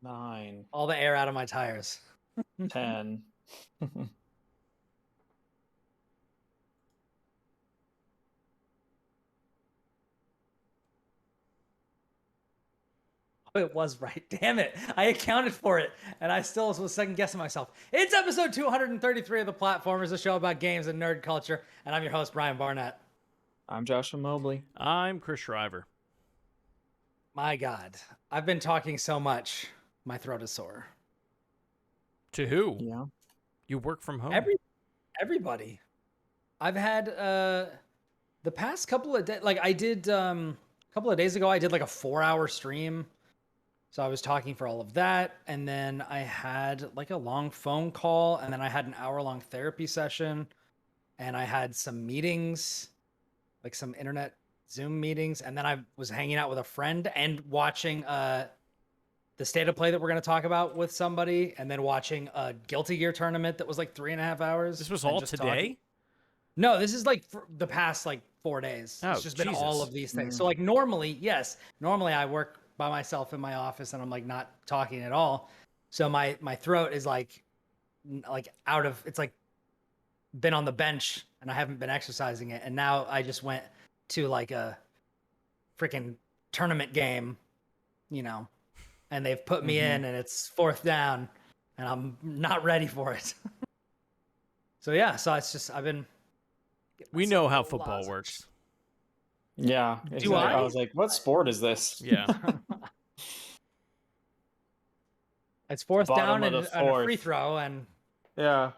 9, All the air out of my tires. 10. It was right. Damn it. I accounted for it, and I still was second guessing myself. It's episode 233 of The Platformers, a show about games and nerd culture, and I'm your host, Brian Barnett. I'm Joshua Mobley. I'm Chris Shriver. My God. I've been talking so much, my throat is sore. To who? Yeah. You work from home. Everybody. I've had the past couple of days, like I did a couple of days ago, I did like a 4-hour stream. So I was talking for all of that, and then I had like a long phone call, and then I had an hour-long therapy session, and I had some meetings, like some internet Zoom meetings, and then I was hanging out with a friend and watching the State of Play that we're going to talk about with somebody, and then watching a Guilty Gear tournament that was like 3.5 hours. This was all today? Talking. No, this is like for the past like 4 days. Oh, it's just Jesus. been all of these things. So like normally I work by myself in my office and I'm like not talking at all. So my throat is like out of, it's like been on the bench and I haven't been exercising it. And now I just went to like a freaking tournament game, you know, and they've put me in and it's 4th down and I'm not ready for it. So yeah, so it's just, I've been. We know how football works. Yeah. Do I? I was like, what sport is this? Yeah. It's 4th Bottom down of and the a 4th. free throw and Yeah.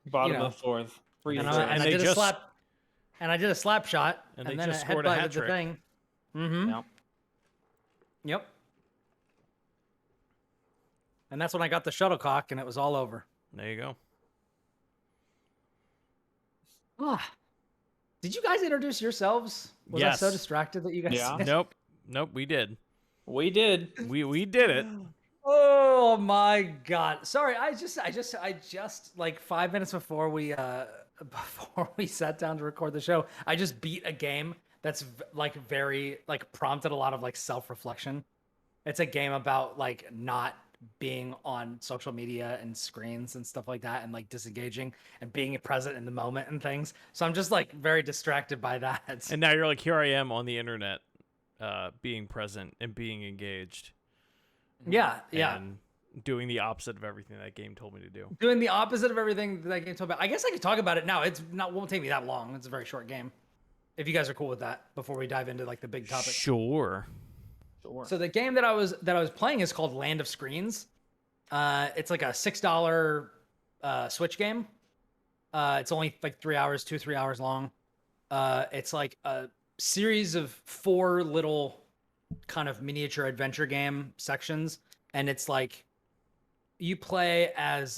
Bottom You know. of the 4th. Free and throw. I they did a just- slap, and I did a slap shot, And they then just it scored a headbutted hat the trick. thing. Mm-hmm. Yep. Yep. And that's when I got the shuttlecock, and it was all over. There you go. Ah. Did you guys introduce yourselves? Was Yes. I so distracted that you guys? Yeah. Nope. We did. We did. We did it. Oh my God! Sorry, I just like 5 minutes before we sat down to record the show, I just beat a game that's like very like prompted a lot of like self-reflection. It's a game about like not being on social media and screens and stuff like that and like disengaging and being present in the moment and things. So I'm just like very distracted by that. And now you're like, here I am on the internet, being present and being engaged. Yeah. And doing the opposite of everything that game told me to do. Doing the opposite of everything that game told about. I guess I could talk about it now. Won't take me that long. It's a very short game. If you guys are cool with that before we dive into like the big topic. Sure. So the game that I was playing is called Land of Screens. It's like a $6 Switch game. It's only like 3 hours long. It's like a series of 4 little kind of miniature adventure game sections, and it's like you play as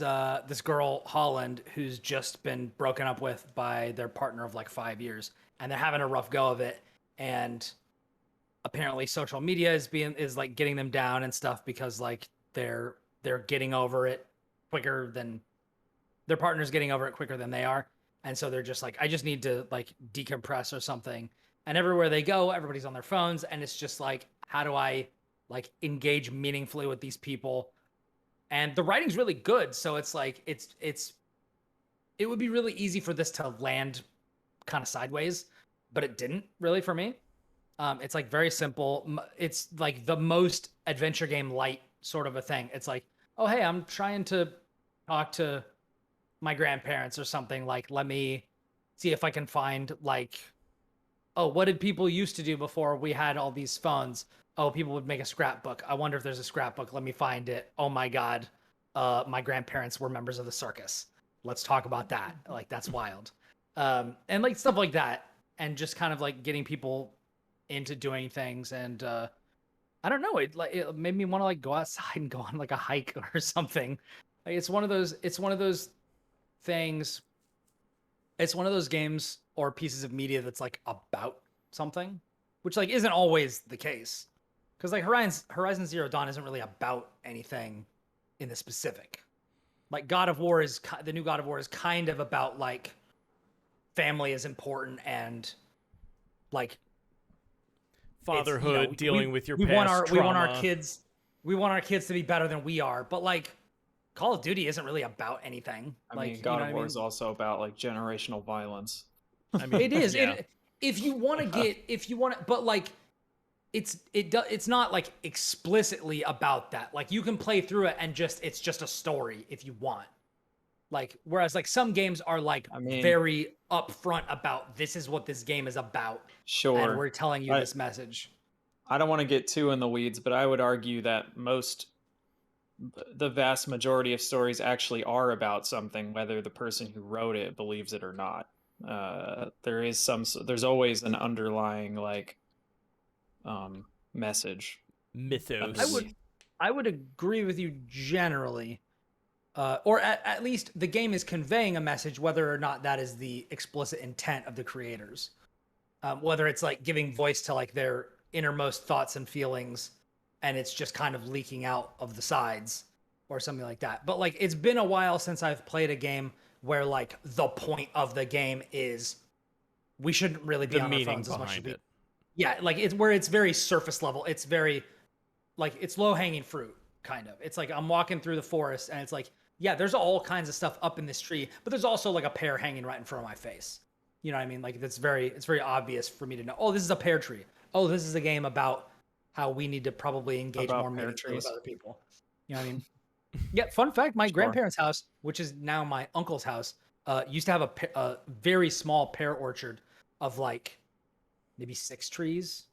this girl Holland who's just been broken up with by their partner of like 5 years, and they're having a rough go of it, and apparently social media is like getting them down and stuff because like they're getting over it quicker than their partner's getting over it quicker than they are, and so they're just like, I just need to like decompress or something. And everywhere they go, everybody's on their phones, and it's just like, how do I like engage meaningfully with these people? And the writing's really good, so it's like it would be really easy for this to land kind of sideways, but it didn't really for me. It's like very simple. It's like the most adventure game light sort of a thing. It's like, oh hey, I'm trying to talk to my grandparents or something. Like, let me see if I can find like, oh, what did people used to do before we had all these phones? Oh, people would make a scrapbook. I wonder if there's a scrapbook. Let me find it. Oh my God. My grandparents were members of the circus. Let's talk about that. Like, that's wild. And like stuff like that. And just kind of like getting people into doing things. And I don't know. It made me want to like go outside and go on like a hike or something. Like, it's one of those things. It's one of those games or pieces of media that's like about something, which like isn't always the case. Because like Horizon Zero Dawn isn't really about anything in the specific. Like the new God of War is kind of about like family is important and like Fatherhood, dealing with your past we want trauma. our kids. we want our kids to be better than we are, but like Call of Duty isn't really about anything. I Like, mean, you God know of what I War mean? is also about like generational violence. I mean, It is. Yeah. If you want to but like it's not like explicitly about that. Like you can play through it and it's just a story if you want. Like whereas like some games are like I mean- very upfront about this is what this game is about, and Sure. we're telling you I- this message. I don't want to get too in the weeds, but I would argue that the vast majority of stories actually are about something, whether the person who wrote it believes it or not. There's always an underlying like message. Mythos. I would agree with you generally. Or at least the game is conveying a message, whether or not that is the explicit intent of the creators. Whether it's like giving voice to like their innermost thoughts and feelings, and it's just kind of leaking out of the sides or something like that. But like it's been a while since I've played a game where like the point of the game is we shouldn't really be The on our meaning phones as much as behind we. it. Yeah, like it's where it's very surface level. It's very like it's low hanging fruit kind of. It's like I'm walking through the forest and it's like, yeah, there's all kinds of stuff up in this tree, but there's also like a pear hanging right in front of my face. You know what I mean? Like it's very obvious for me to know, oh, this is a pear tree. Oh, this is a game about how we need to probably engage About more pear meaningfully with trees. other people. You know what I mean? Yeah, fun fact, my Sure. grandparents' house, which is now my uncle's house, used to have a very small pear orchard of like maybe 6 trees.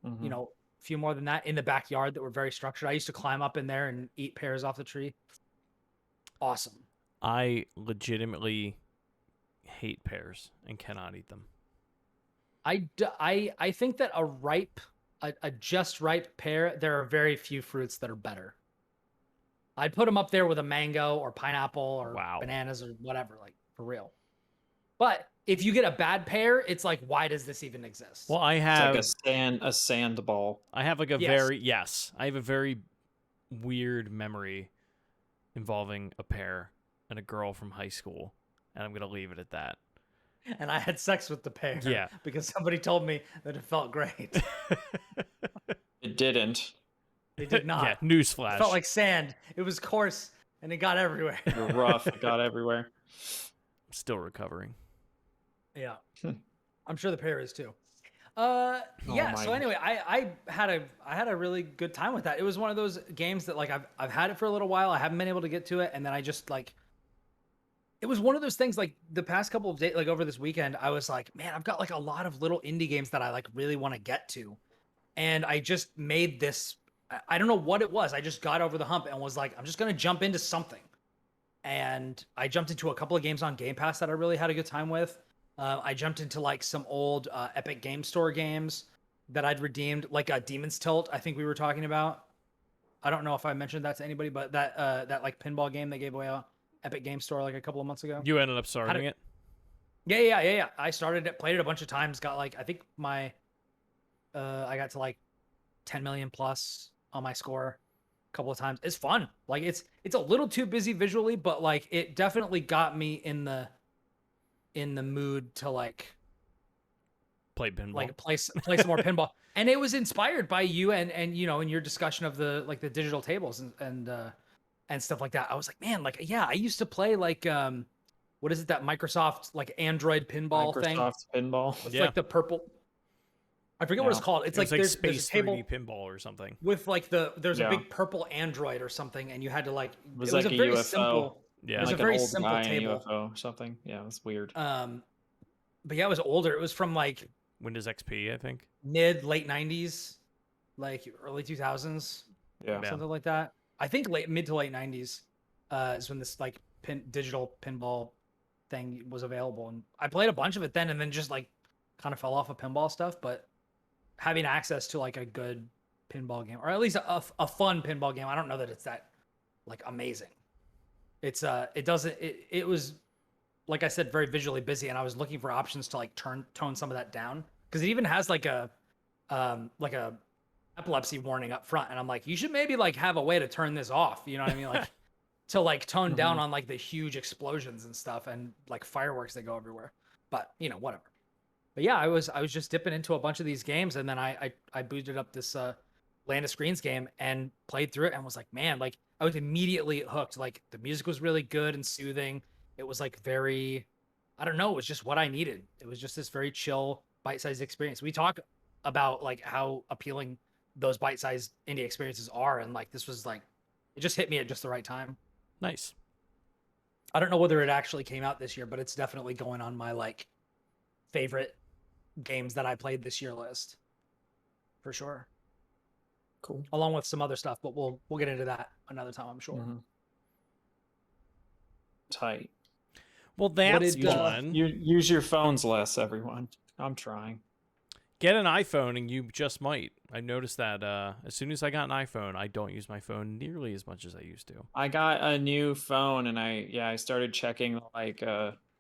Mhm. You know, a few more than that in the backyard that were very structured. I used to climb up in there and eat pears off the tree. Awesome. I legitimately hate pears and cannot eat them. I think that a just ripe pear, there are very few fruits that are better. I'd put them up there with a mango or pineapple or Wow. bananas or whatever, like for real. But if you get a bad pear, it's like, why does this even exist? Well, I It's have like a sand ball. I have like a Yes. I have a very weird memory involving a pear and a girl from high school, and I'm gonna leave it at that. And I had sex with the pear Yeah. because somebody told me that it felt great. It didn't. They did not. Yeah, It newsflash. felt like sand. It was coarse and it got everywhere. You're rough. It got everywhere. Still recovering. Yeah. I'm sure the pear is too. Oh Yeah, so my- anyway, I had a really good time with that. It was one of those games that like I've had it for a little while. I haven't been able to get to it, and then I just like it was one of those things like the past couple of days, like over this weekend, I was like, man, I've got like a lot of little indie games that I like really want to get to. And I just made this, I don't know what it was. I just got over the hump and was like, I'm just going to jump into something. And I jumped into a couple of games on Game Pass that I really had a good time with. I jumped into like some old Epic Game Store games that I'd redeemed, like Demon's Tilt, I think we were talking about. I don't know if I mentioned that to anybody, but that like pinball game they gave away on Epic Game Store like a couple of months ago. You ended up starting it? Yeah. I started it, played it a bunch of times, got like I think my I got to like 10 million plus on my score a couple of times. It's fun. Like it's a little too busy visually, but like it definitely got me in the mood to like Play pinball. like play some more pinball. And it was inspired by you and you know, in your discussion of the like the digital tables and stuff like that. I was like, man, like yeah, I used to play like what is it, that Microsoft like Android pinball thing? Microsoft pinball. It's Yeah. like the purple. I forget what it's Yeah. called. It's It was like there's Space a table 3D pinball or something. with like there's a Yeah. big purple Android or something, and you had to like It was it was like a a very UFO. simple. Yeah. It was Like a an very old simple guy in a table. UFO or something. Yeah, it's weird. But yeah, it was older. It was from like Windows XP, I think. late 90s, like early 2000s, Yeah. Yeah. something like that. I think mid to late 90s is when this like digital pinball thing was available, and I played a bunch of it then, and then just like kind of fell off of pinball stuff. But having access to like a good pinball game, or at least a fun pinball game, I don't know that it's that like amazing. It's it was, like I said, very visually busy, and I was looking for options to like tone some of that down, because it even has like a epilepsy warning up front, and I'm like, you should maybe like have a way to turn this off, you know what I mean, like to like tone down on like the huge explosions and stuff and like fireworks that go everywhere. But you know, whatever. But yeah, I was just dipping into a bunch of these games, and then I booted up this Land of Screens game and played through it and was like, man, like I was immediately hooked. Like the music was really good and soothing. It was like very, I don't know, it was just what I needed. It was just this very chill, bite-sized experience. We talk about like how appealing those bite-sized indie experiences are, and like this was like, it just hit me at just the right time. Nice. I don't know whether it actually came out this year, but it's definitely going on my like favorite games that I played this year list for sure. Cool. Along with some other stuff, but we'll get into that another time, I'm sure. Mm-hmm. Tight. Well, that's did, fun. Use your phones less, everyone. I'm trying. Get an iPhone, and you just might. I noticed that as soon as I got an iPhone, I don't use my phone nearly as much as I used to. I got a new phone, and I started checking like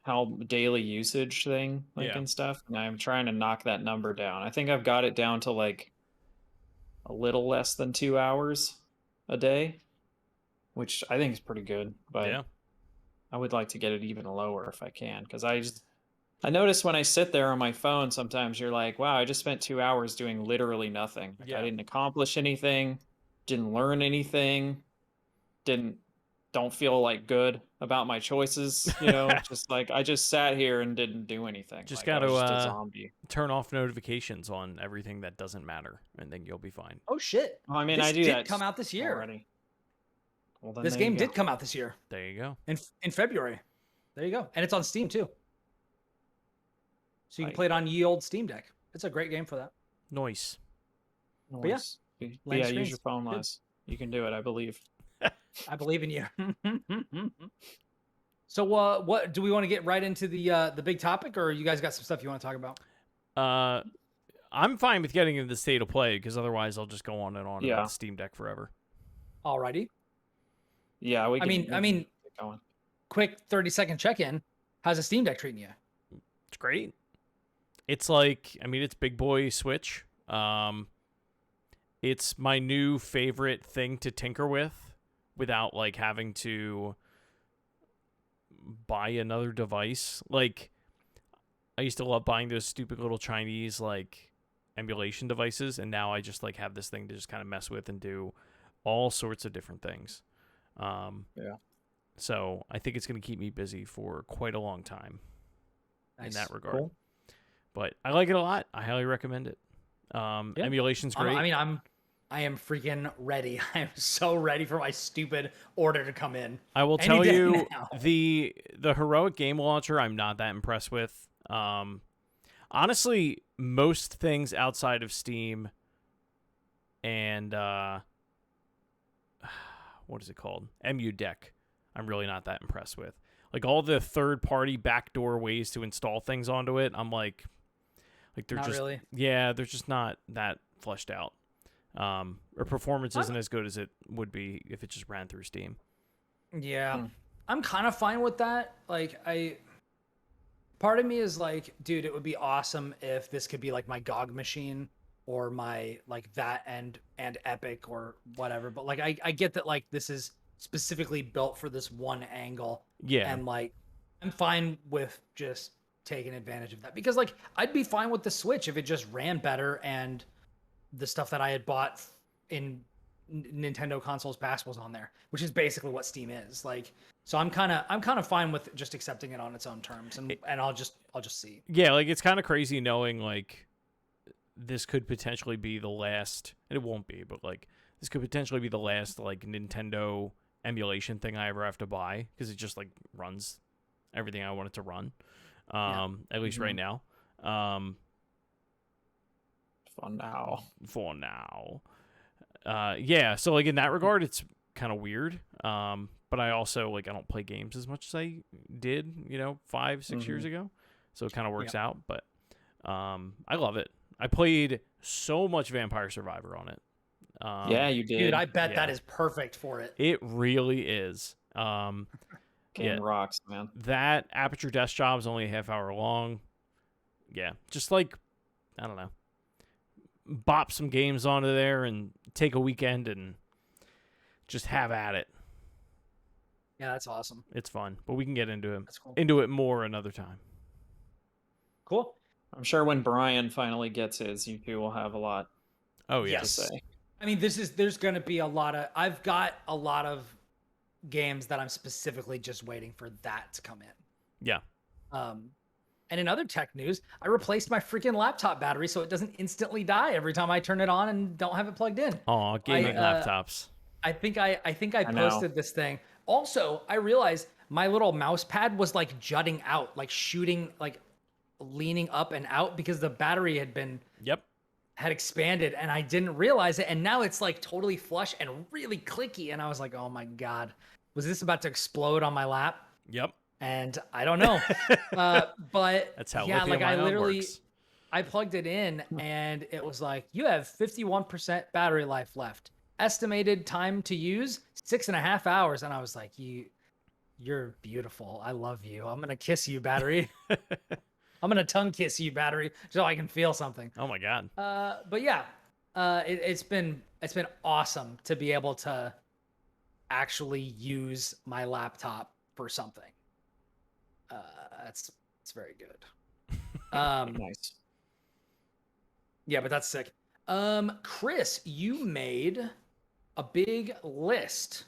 how daily usage thing Yeah. and stuff, and I'm trying to knock that number down. I think I've got it down to like a little less than 2 hours a day, which I think is pretty good. But Yeah. I would like to get it even lower if I can, because I notice when I sit there on my phone, sometimes you're like, wow, I just spent 2 hours doing literally nothing. Like, Yeah. I didn't accomplish anything, didn't learn anything, don't feel like good about my choices, just like I just sat here and didn't do anything. Just like, I was got just a to zombie. turn off notifications on everything that doesn't matter, and then you'll be fine. Oh shit! Well, I mean, this I do did that come out this year. already. Well, then This there you game go. did come out this year There you go. in February. There you go, and it's on Steam too. So you can Right. play it on ye old Steam Deck. It's a great game for that. Nice. yeah, Nice. But Land yeah, use screens. your phone Good. less. You can do it, I believe. I believe in you. So what do we want to get right into the big topic, or you guys got some stuff you want to talk about? I'm fine with getting into the state of play, because otherwise I'll just go on and on Yeah. about the Steam Deck forever. Alrighty. Yeah, we I can mean, get going. quick 30-second check-in. How's the Steam Deck treating you? It's great. It's like, it's big boy Switch. It's my new favorite thing to tinker with without like having to buy another device. Like, I used to love buying those stupid little Chinese like emulation devices, and now I just like have this thing to just kind of mess with and do all sorts of different things. Yeah. So I think it's going to keep me busy for quite a long time in that regard. Cool. But I like it a lot. I highly recommend it. Emulation's great. I am freaking ready. I am so ready for my stupid order to come in. I will Any tell day you, now. the heroic game launcher I'm not that impressed with. Honestly, most things outside of Steam and what is it called? MU Deck, I'm really not that impressed with. Like all the third-party backdoor ways to install things onto it, I'm like they're Not just really. yeah, they're just not that fleshed out. Or performance isn't as good as it would be if it just ran through Steam. Yeah. I'm kind of fine with that. Like part of me is like, dude, it would be awesome if this could be like my GOG machine or my like that and Epic or whatever. But like I get that like this is specifically built for this one angle. Yeah. And like I'm fine with just taking advantage of that, because like I'd be fine with the Switch if it just ran better and the stuff that I had bought in Nintendo consoles past was on there, which is basically what Steam is. Like, so I'm kind of fine with just accepting it on its own terms, and I'll just see. Yeah, like it's kind of crazy knowing like this could potentially be the last, and it won't be, but like this could potentially be the last like Nintendo emulation thing I ever have to buy, because it just like runs everything I want it to run. At least right now. For now. Yeah, so like in that regard it's kind of weird. But I also like I don't play games as much as I did, 5-6 years ago. So it kind of works out, but I love it. I played so much Vampire Survivor on it. Yeah, you did. Dude, I bet that is perfect for it. It really is. Game rocks, man. That Aperture Desk Job is only a half hour long. Yeah, just like, I don't know, bop some games onto there and take a weekend and just have at it. Yeah, that's awesome. It's fun, but we can get into it. That's cool. Into it more another time. Cool. I'm sure when Brian finally gets his, you two will have a lot Oh to yeah. Yes. say. I mean, there's going to be I've got a lot of games that I'm specifically just waiting for that to come in. Yeah. And in other tech news, I replaced my freaking laptop battery so it doesn't instantly die every time I turn it on and don't have it plugged in. Oh, gaming laptops. I think I know. posted this thing. Also, I realized my little mouse pad was like jutting out, like shooting, like leaning up and out because the battery had expanded and I didn't realize it. And now it's like totally flush and really clicky. And I was like, oh my God, was this about to explode on my lap? Yep. And I don't know. But that's how yeah, like works. I plugged it in and it was like, you have 51% battery life left. Estimated time to use 6.5 hours. And I was like, you're beautiful. I love you. I'm going to kiss you, battery. I'm going to tongue kiss you, battery, so I can feel something. Oh my God. But yeah, it's been awesome to be able to actually use my laptop for something. It's very good. Nice. Yeah, but that's sick. Chris, you made a big list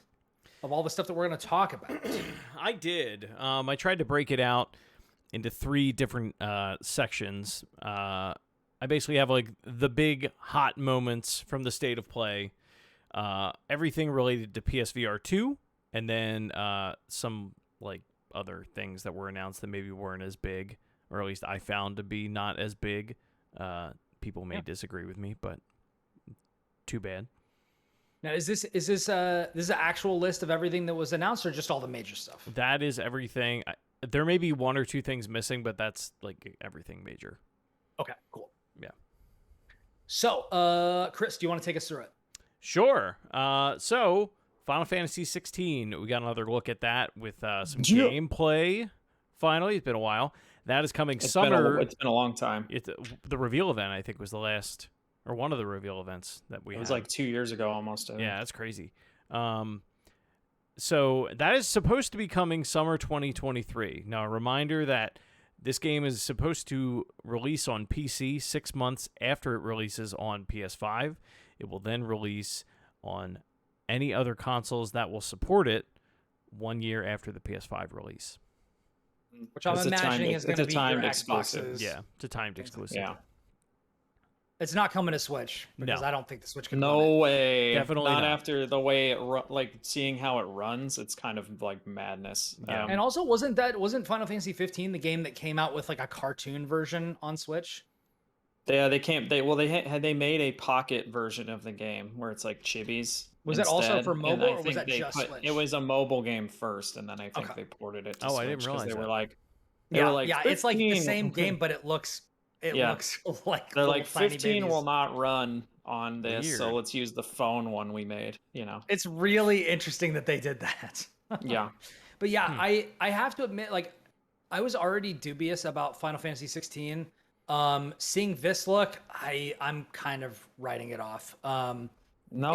of all the stuff that we're going to talk about. I did. I tried to break it out into 3 different sections. I basically have like the big hot moments from the state of play, everything related to PSVR 2, and then some like other things that were announced that maybe weren't as big, or at least I found to be not as big. People may disagree with me, but too bad. Now, is this an actual list of everything that was announced, or just all the major stuff? That is everything. There may be 1 or 2 things missing, but that's like everything major. Okay, cool. Yeah. So, Chris, do you want to take us through it? Sure. So Final Fantasy XVI, we got another look at that with some gameplay. Finally, it's been a while. That is coming summer. It's been a long time. The reveal event, I think, was the last, or one of the reveal events that we had. It was like 2 years ago almost. Yeah, that's crazy. So that is supposed to be coming summer 2023. Now, a reminder that this game is supposed to release on PC 6 months after it releases on PS5. It will then release on any other consoles that will support it 1 year after the PS5 release. Which I'm imagining is going to be your Xboxes. Yeah, it's a timed exclusive. Yeah. It's not coming to Switch because No. I don't think the Switch can. No way. Definitely not. After the way it like seeing how it runs. It's kind of like madness. Yeah. And also, wasn't Final Fantasy 15 the game that came out with like a cartoon version on Switch? They made a pocket version of the game where it's like chibis. Was it also for mobile, or was that just Switch? It was a mobile game first, and then I think they ported it to Switch. I didn't realize they that. were like, yeah, it's like the 15. same game, but it looks like they're like tiny 15 babies. will not run on this, Weird. so let's use the phone one we made. It's really interesting that they did that. Yeah. But yeah, I have to admit, like, I was already dubious about Final Fantasy 16. Seeing this look, I'm kind of writing it off. No,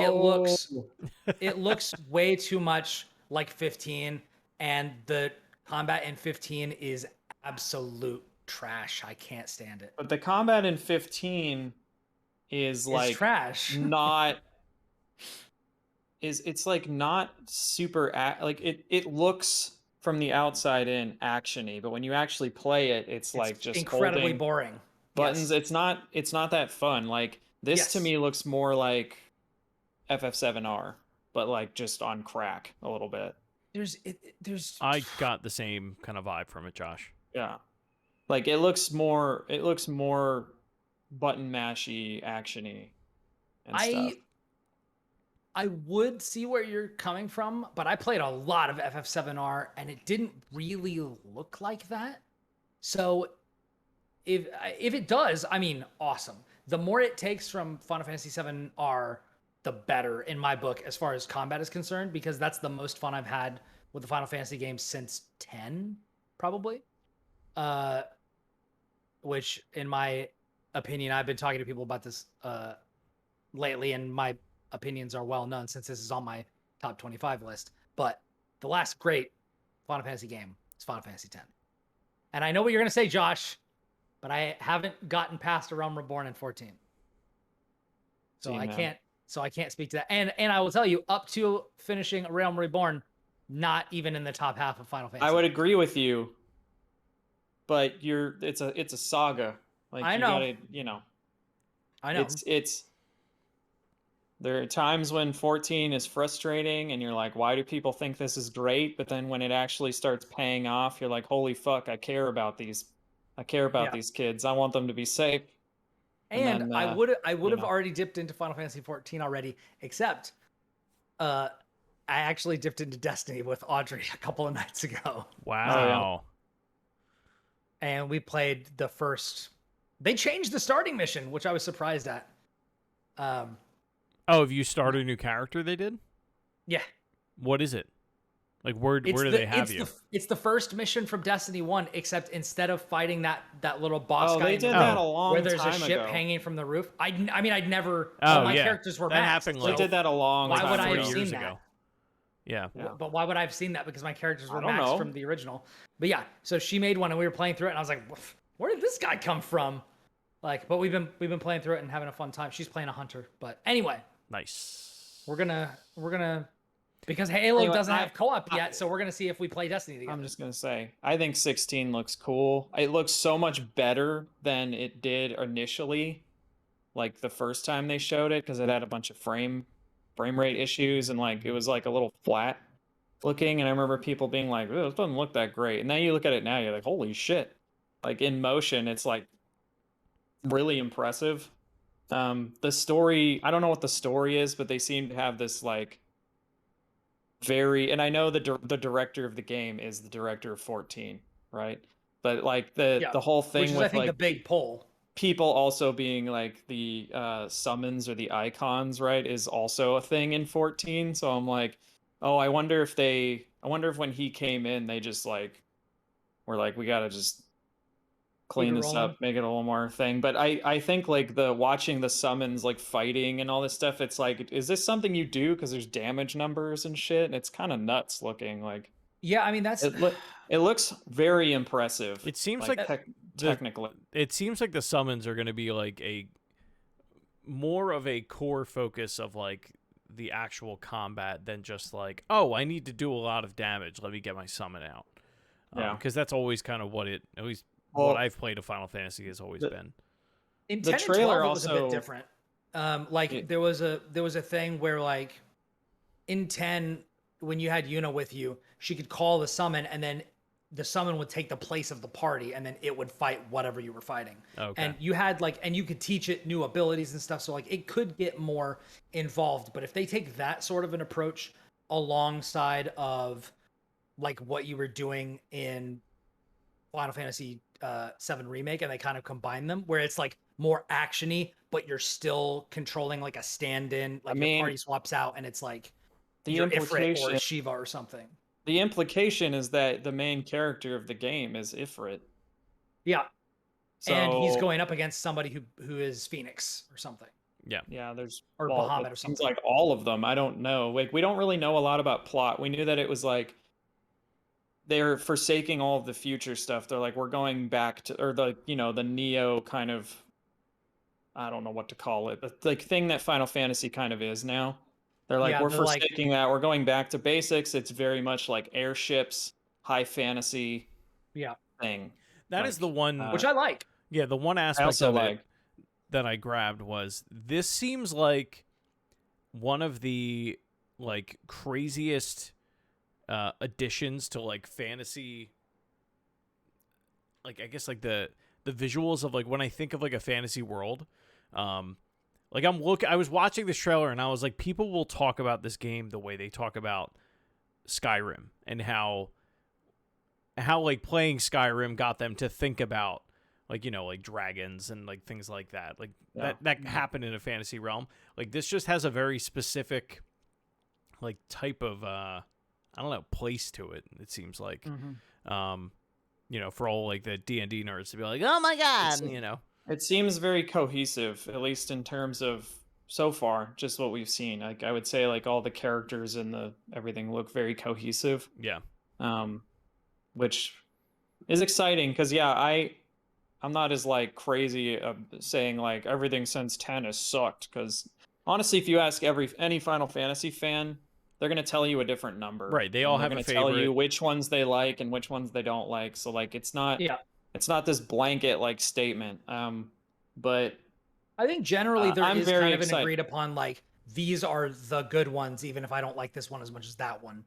it looks way too much like 15, and the combat in 15 is absolute trash. I can't stand it. But the combat in 15 is like trash. It's like not super like it looks from the outside in actiony, but when you actually play it, it's like just incredibly boring. Buttons. Yes. It's not that fun. Like this to me looks more like FF7R, but like just on crack a little bit. I got the same kind of vibe from it, Josh. Yeah. Like it looks more button mashy, actiony and stuff. I would see where you're coming from, but I played a lot of FF7R and it didn't really look like that. So if it does, I mean, awesome. The more it takes from Final Fantasy 7R, the better in my book as far as combat is concerned, because that's the most fun I've had with the Final Fantasy games since 10, probably. Which, in my opinion, I've been talking to people about this lately, and my opinions are well known since this is on my top 25 list. But the last great Final Fantasy game is Final Fantasy X. And I know what you're going to say, Josh, but I haven't gotten past A Realm Reborn in 14. So I So I can't speak to that. And I will tell you, up to finishing Realm Reborn, not even in the top half of Final Fantasy. I would agree with you, but it's a saga. Like I you know. gotta, you know. I know. It's there are times when 14 is frustrating and you're like, why do people think this is great? But then when it actually starts paying off, you're like, holy fuck, I care about these kids. I want them to be safe. And then, I would you have know. already dipped into Final Fantasy 14 already, except I actually dipped into Destiny with Audrey a couple of nights ago. Wow. And we played the first. They changed the starting mission, which I was surprised at. Oh, have you started a new character they did? Yeah. What is it? Like where do they have you? It's the first mission from Destiny 1, except instead of fighting that little boss guy they did that a long where there's time a ship ago. hanging from the roof. I mean I'd never Oh, all my yeah. characters were That maxed. happened, They like, did that a long why time would I ago. have 3 seen years that? ago. Yeah. But why would I have seen that? Because my characters were I don't maxed know. from the original. But yeah, so she made one and we were playing through it and I was like, where did this guy come from? Like, but we've been playing through it and having a fun time. She's playing a hunter. But anyway, Nice. we're gonna because Halo Anyway, doesn't have co-op yet, so we're gonna see if we play Destiny together. I'm just gonna say, I think 16 looks cool. It looks so much better than it did initially, like the first time they showed it, because it had a bunch of frame rate issues and like it was like a little flat looking. And I remember people being like, "Oh, it doesn't look that great." And then you look at it now, you're like, "Holy shit!" Like in motion, it's like really impressive. The story, I don't know what the story is, but they seem to have this like very, and I know the director of the game is the director of 14, right? But like the whole thing which is with I think like the big pull. people also being like the summons or the icons, right, is also a thing in 14. So I'm like, oh, I wonder if when he came in, they just like were like, we gotta just clean this rolling. up, make it a little more thing. But I think like the watching the summons like fighting and all this stuff, it's like, is this something you do because there's damage numbers and shit? And it's kind of nuts looking. Like, Yeah, I mean that's it looks very impressive. It seems like technically, it seems like the summons are going to be like a more of a core focus of like the actual combat than just like, oh, I need to do a lot of damage, let me get my summon out. Yeah, because that's always kind of what what I've played of Final Fantasy has always been. In the 10 trailer and 12, it also was a bit different. There was a thing where like in 10, when you had Yuna with you, she could call the summon and then the summon would take the place of the party and then it would fight whatever you were fighting. Okay. And you had like, and you could teach it new abilities and stuff. So like it could get more involved, but if they take that sort of an approach alongside of like what you were doing in Final Fantasy 7 Remake and they kind of combine them where it's like more actiony, but you're still controlling like a stand-in, like your party swaps out and it's like the Ifrit or Shiva or something. The implication is that the main character of the game is Ifrit. Yeah. So, and he's going up against somebody who is Phoenix or something. Yeah. Yeah, there's or Bahamut or something. Seems like all of them. I don't know. Like we don't really know a lot about plot. We knew that it was like they're forsaking all of the future stuff. They're like, we're going back to, or the, you know, the Neo kind of, I don't know what to call it, but like thing that Final Fantasy kind of is now. They're like, we're forsaking that. We're going back to basics. It's very much like airships, high fantasy thing. That is the one. Which I like. Yeah, the one aspect of it that I grabbed was this seems like one of the like craziest additions to like fantasy, like I guess like the visuals of like when I think of like a fantasy world. Like I was watching this trailer and I was like, people will talk about this game the way they talk about Skyrim and how like playing Skyrim got them to think about like, you know, like dragons and like things like that. Like that happened in a fantasy realm. Like this just has a very specific like type of I don't know, place to it. It seems like, you know, for all like the D&D nerds to be like, oh my God, you know. It seems very cohesive, at least in terms of so far, just what we've seen. Like I would say, like all the characters and everything look very cohesive. Yeah. Which is exciting because I'm not as like crazy saying like everything since 10 has sucked because honestly, if you ask any Final Fantasy fan, they're gonna tell you a different number. Right, they and all they're have a gonna tell you favorite. which ones they like and which ones they don't like. So like, it's not this blanket like statement. But I think generally there I'm is very kind of an excited. agreed upon like these are the good ones, even if I don't like this one as much as that one.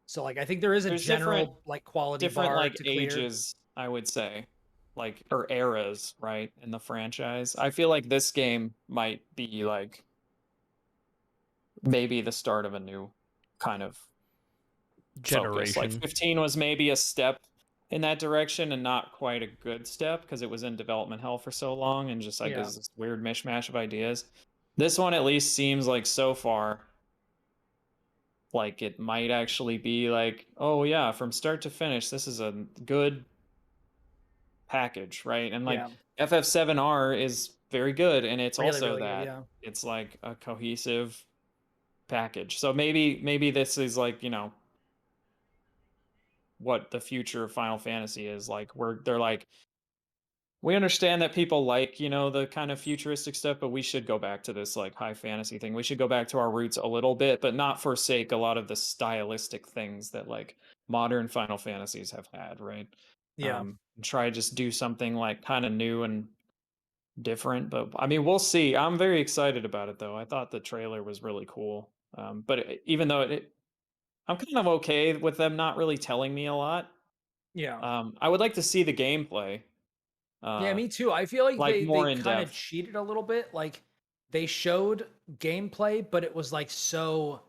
So like I think there is a There's general like quality different bar like to clear. ages, I would say, like, or eras, right, in the franchise. I feel like this game might be like maybe the start of a new kind of focus. Like Generation. 15 was maybe a step in that direction and not quite a good step because it was in development hell for so long and just like Yeah. is this weird mishmash of ideas. This one at least seems like so far like it might actually be like, oh yeah, from start to finish, this is a good package, right? And like Yeah. FF7R is very good, and it's Really, also really good, that yeah. it's like a cohesive package. So maybe this is like, what the future of Final Fantasy is like, where they're like, we understand that people like, the kind of futuristic stuff, but we should go back to this like high fantasy thing. We should go back to our roots a little bit, but not forsake a lot of the stylistic things that like modern Final Fantasies have had, right? Yeah. Try just do something like kind of new and different. But I mean, we'll see. I'm very excited about it though. I thought the trailer was really cool. But even though I'm kind of okay with them not really telling me a lot. Yeah. I would like to see the gameplay. Yeah, Uh, me too. I feel like like they more in kind of depth. cheated a little bit. Like they showed gameplay, but it was like so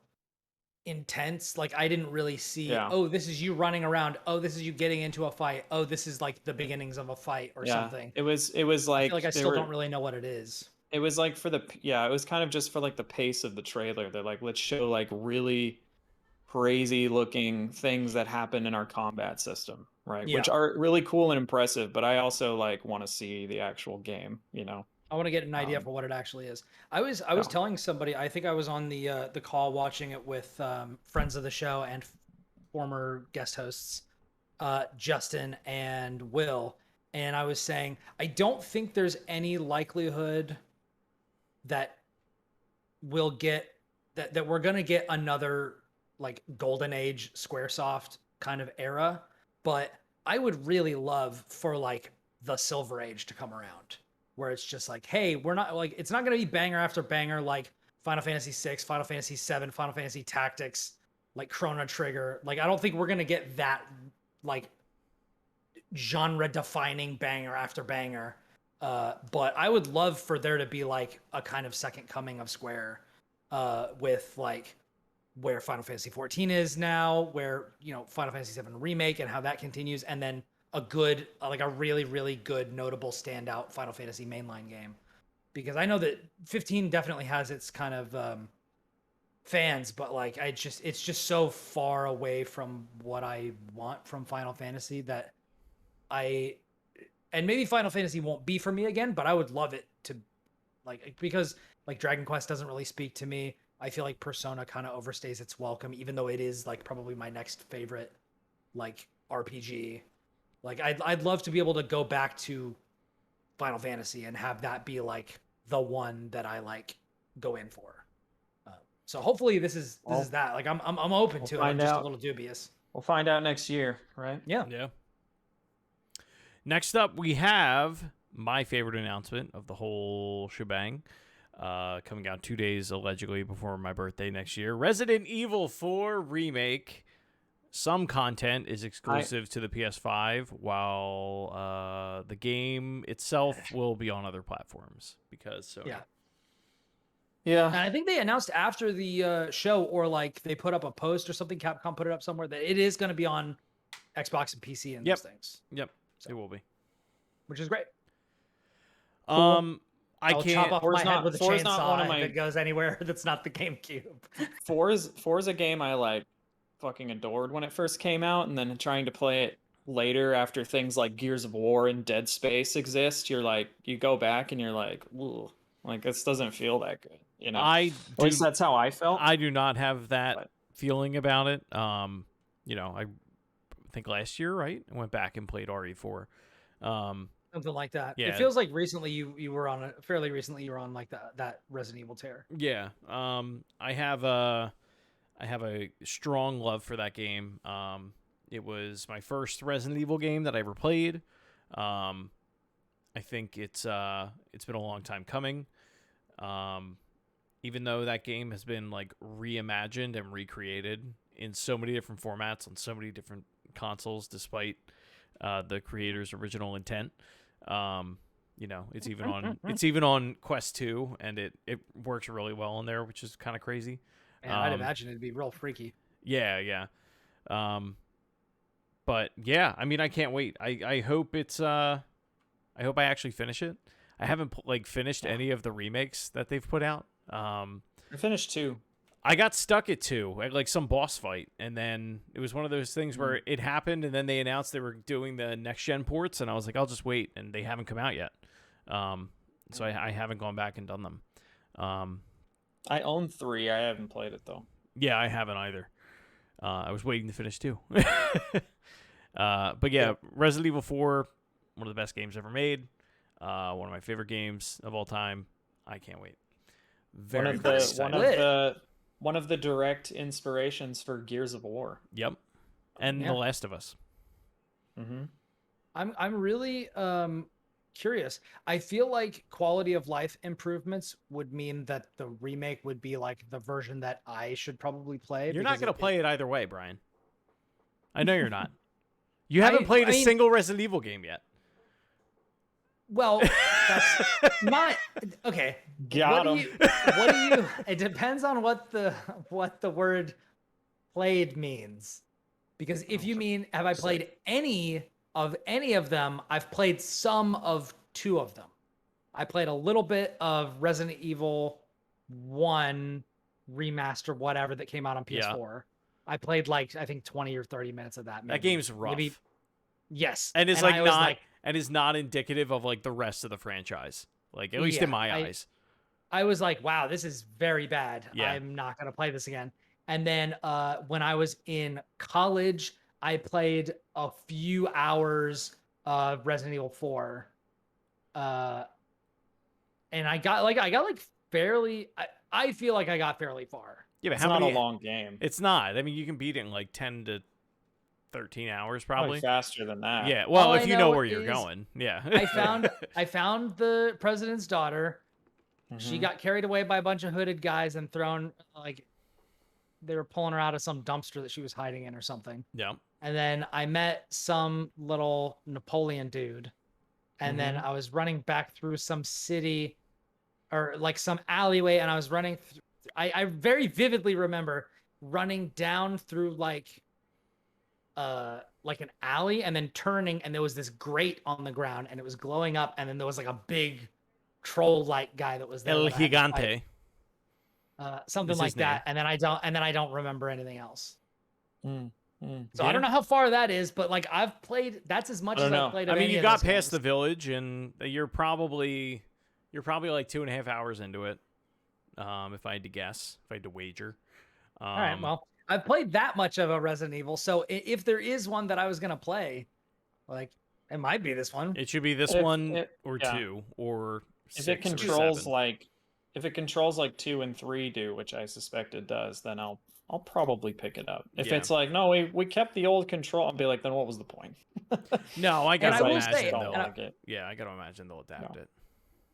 intense. Like I didn't really see, Yeah. oh, this is you running around. Oh, this is you getting into a fight. Oh, this is like the beginnings of a fight or Yeah. something. It was I feel like like I still don't really know what it is. it was like yeah, it was kind of just for like the pace of the trailer. They're like, let's show like really crazy looking things that happen in our combat system, right? Which Yeah. are really cool and impressive, but I also like want to see the actual game. I want to get an idea Um, for what it actually is. I was so, telling somebody, I think I was on the call watching it with friends of the show and former guest hosts, Justin and Will, and I was saying I don't think there's any likelihood that we'll get that we're gonna get another like golden age Squaresoft kind of era, but I would really love for like the Silver Age to come around, where it's just like, hey, we're not like it's not gonna be banger after banger like Final Fantasy VI, Final Fantasy VII, Final Fantasy Tactics, like Chrono Trigger. Like I don't think we're gonna get that like genre defining banger after banger. But I would love for there to be like a kind of second coming of Square, with like where Final Fantasy 14 is now, where Final Fantasy 7 remake and how that continues, and then a good like a really really good notable standout Final Fantasy mainline game, because I know that 15 definitely has its kind of fans, but like it's just so far away from what I want from Final Fantasy that I and maybe Final Fantasy won't be for me again, but I would love it to like because like Dragon Quest doesn't really speak to me. I feel like Persona kind of overstays its welcome, even though it is like probably my next favorite like RPG. Like I'd love to be able to go back to Final Fantasy and have that be like the one that I like go in for. So hopefully this is that. Like I'm open to it. I'm just a little dubious. We'll find out next year, right? Yeah. Yeah. Next up, we have my favorite announcement of the whole shebang, coming out 2 days allegedly before my birthday next year. Resident Evil 4 Remake. Some content is exclusive to the PS5, while the game itself will be on other platforms because Sony. Yeah. Yeah. And I think they announced after the show, or like they put up a post or something. Capcom put it up somewhere that it is going to be on Xbox and PC and those things. Yep. So, it will be. Which is great. I I'll can't. chop off my head with a Four is not one chainsaw of my. if it goes anywhere that's not the GameCube. Four is a game I like fucking adored when it first came out, and then trying to play it later after things like Gears of War and Dead Space exist, you're like, you go back and you're like, ooh, like this doesn't feel that good, At least that's how I felt. I do not have that But feeling about it. I think last year, right? I went back and played RE4. Oh Something like that. Yeah. It feels like recently you were on fairly recently you were on like that Resident Evil tear. Yeah. I have a strong love for that game. It was my first Resident Evil game that I ever played. I think it's been a long time coming. Even though that game has been like reimagined and recreated in so many different formats on so many different consoles, despite the creator's original intent. It's even on Quest 2, and it works really well in there, which is kind of crazy. And I'd imagine it'd be real freaky. Yeah. But yeah, I mean, I can't wait. I hope it's I hope I actually finish it. I haven't finished any of the remakes that they've put out. I finished 2. I got stuck at 2 at like some boss fight, and then it was one of those things where it happened, and then they announced they were doing the next gen ports, and I was like, I'll just wait, and they haven't come out yet. So I haven't gone back and done them. I own 3. I haven't played it though. Yeah, I haven't either. I was waiting to finish 2. But yeah, Resident Evil 4, one of the best games ever made. One of my favorite games of all time. I can't wait. Very excited. One of the direct inspirations for Gears of War. Yep. And The Last of Us. Mm-hmm. I'm really curious. I feel like quality of life improvements would mean that the remake would be like the version that I should probably play. You're not going to play it either way, Brian. I know you're not. You haven't played a single Resident Evil game yet. Well, that's not okay. Got him. What do you? It depends on what the word "played" means. Because if you mean have I played any of them, I've played some of 2 of them. I played a little bit of Resident Evil 1 remaster, whatever that came out on PS4. Yeah. I played I think 20 or 30 minutes of that. That game's rough. Yes, and it's and is not indicative of like the rest of the franchise. Like at least in my eyes. I was like, wow, this is very bad. Yeah. I'm not gonna play this again. And then when I was in college, I played a few hours of Resident Evil 4. And I got fairly I feel like I got fairly far. Yeah, but it's not a long game. It's not. I mean, you can beat it in like 10 to 13 hours probably. Faster than that. Yeah, well, if you know where you're going. Yeah. I found the president's daughter. Mm-hmm. She got carried away by a bunch of hooded guys and thrown they were pulling her out of some dumpster that she was hiding in or something. Yeah. And then I met some little Napoleon dude. And then I was running back through some city or like some alleyway, and I was running I very vividly remember running down through like an alley and then turning, and there was this grate on the ground and it was glowing up, and then there was like a big troll-like guy that was there. El Gigante. Something like that. And then I don't remember anything else. So yeah. I don't know how far that is, but like I've played, that's as much as I've played. I mean, you got past the village, and you're probably like 2.5 hours into it. If I had to guess, if I had to wager. All right, well, I've played that much of a Resident Evil, so if there is one that I was gonna play, like it might be this one. It should be this one or 2 or 6 if it controls or 7. If it controls like 2 and 3 do, which I suspect it does, then I'll probably pick it up. If it's like, no, we kept the old control, I'll be like, then what was the point? No, I gotta imagine I gotta imagine they'll adapt it.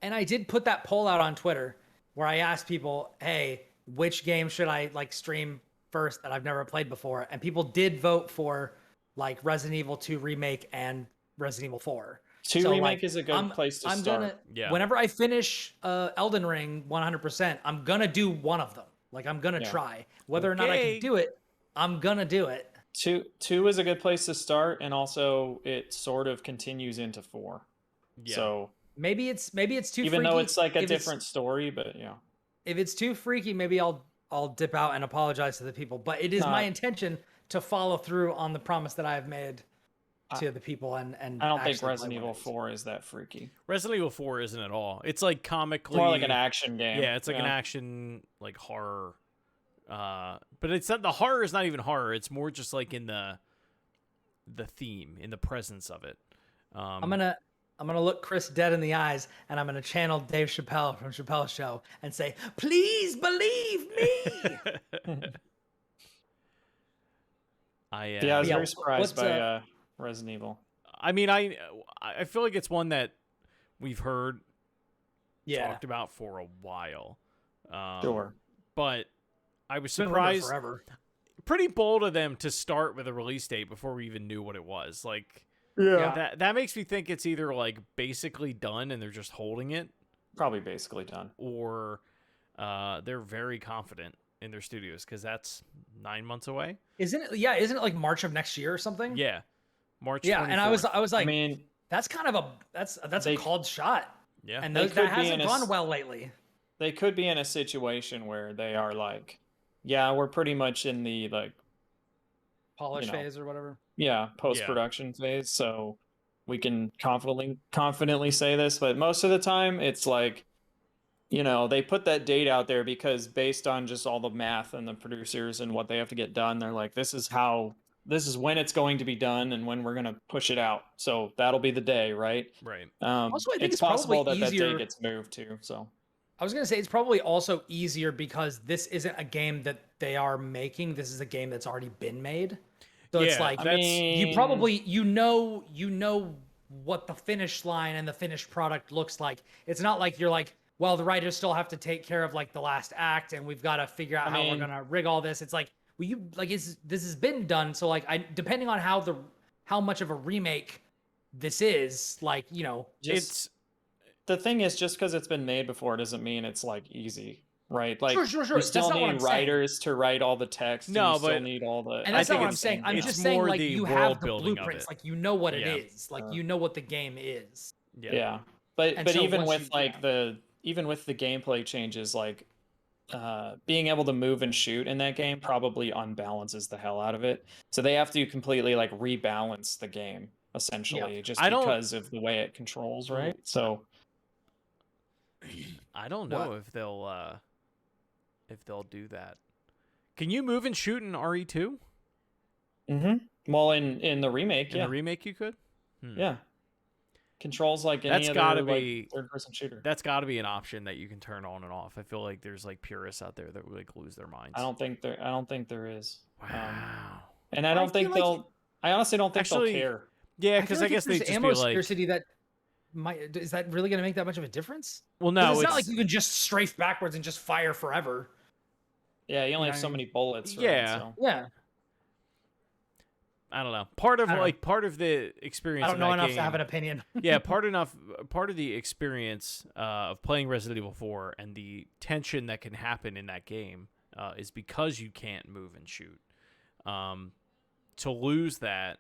And I did put that poll out on Twitter where I asked people, hey, which game should I stream first that I've never played before? And people did vote for like Resident Evil 2 Remake and Resident Evil 4. 2 Remake is a good place to start. Whenever I finish Elden Ring 100%, I'm gonna do one of them. Like I'm gonna try. Whether or not I can do it, I'm gonna do it. 2 is a good place to start, and also it sort of continues into 4. Yeah. So maybe it's too even freaky. Though it's like a different story, but yeah. If it's too freaky, maybe I'll dip out and apologize to the people. But it is my intention to follow through on the promise that I have made to the people. And I don't think Resident Evil 4 is that freaky. Resident Evil 4 isn't at all. It's like comically more like an action game. Yeah, it's like an action like horror. But it's not, the horror is not even horror. It's more just like in the theme, in the presence of it. I'm gonna I'm gonna look Chris dead in the eyes, and I'm gonna channel Dave Chappelle from Chappelle's Show and say, "Please believe me." Yeah, I was Yeah, very surprised what's, by Resident Evil. I mean, I feel like it's one that we've heard talked about for a while. Sure. But I was It's been rumored surprised. forever. Pretty bold of them to start with a release date before we even knew what it was. Like, Yeah. that makes me think it's either like basically done and they're just holding it, Probably basically done. or they're very confident in their studios because that's 9 months away. Isn't it like March of next year or something? Yeah, March. Yeah, 24th. and I was like, I mean, that's kind of that's they- a called shot, yeah, and They that could be hasn't in a gone s- well lately. they could be in a situation where they are like, yeah, we're pretty much in the like, Polish know. phase or whatever. yeah, post-production phase, so we can confidently say this, but most of the time it's like, they put that date out there because based on just all the math and the producers and what they have to get done, they're like, this is when it's going to be done and when we're going to push it out. So that'll be the day, right? right. Also, I think It's it's probably possible that easier. day gets moved too. So I was gonna say it's probably also easier because this isn't a game that they are making. This is a game that's already been made. So it's Yeah, like that's- you probably you know what the finish line and the finished product looks like. It's not like you're like, well, the writers still have to take care of like the last act, and we've got to figure out how we're gonna rig all this. It's like, well, this has been done. So like, depending on how much of a remake this is, like, It's the thing is, just because it's been made before doesn't mean it's like easy, right? Like, Sure. you That's still not what need I'm saying. writers to write all the text. And No, you still but- need all the. And that's I not think what I'm it's- saying. I'm it's just saying, more like, the you world have the building of blueprints, it. like, you know what it Yeah. is, like, you know what the game is. Yeah, but And but so even once with you- like yeah. even with the gameplay changes, like being able to move and shoot in that game probably unbalances the hell out of it. So they have to completely like rebalance the game essentially, just I don't- because of the way it controls, right? So I don't know What? if they'll do that. Can you move and shoot in RE2? well, in the remake, In yeah, the remake, you could. yeah, controls like any That's other gotta like, be- third-person shooter. That's got to be an option that you can turn on and off. I feel like there's like purists out there that would like lose their minds. I don't think there is. Wow. And I I don't think feel like they'll. I honestly don't think Actually, they'll care. Yeah, I because feel I like guess if they there's just ammo be like, scarcity that is that really going to make that much of a difference? well, 'Cause no, it's not like you can just strafe backwards and just fire forever. Yeah, you only know have what so I mean? many bullets. Right? Yeah. So. Yeah, I don't know. Part of I don't know. part of the experience. I don't of know that enough game, to have an opinion. yeah, part of the experience of playing Resident Evil 4 and the tension that can happen in that game is because you can't move and shoot. To lose that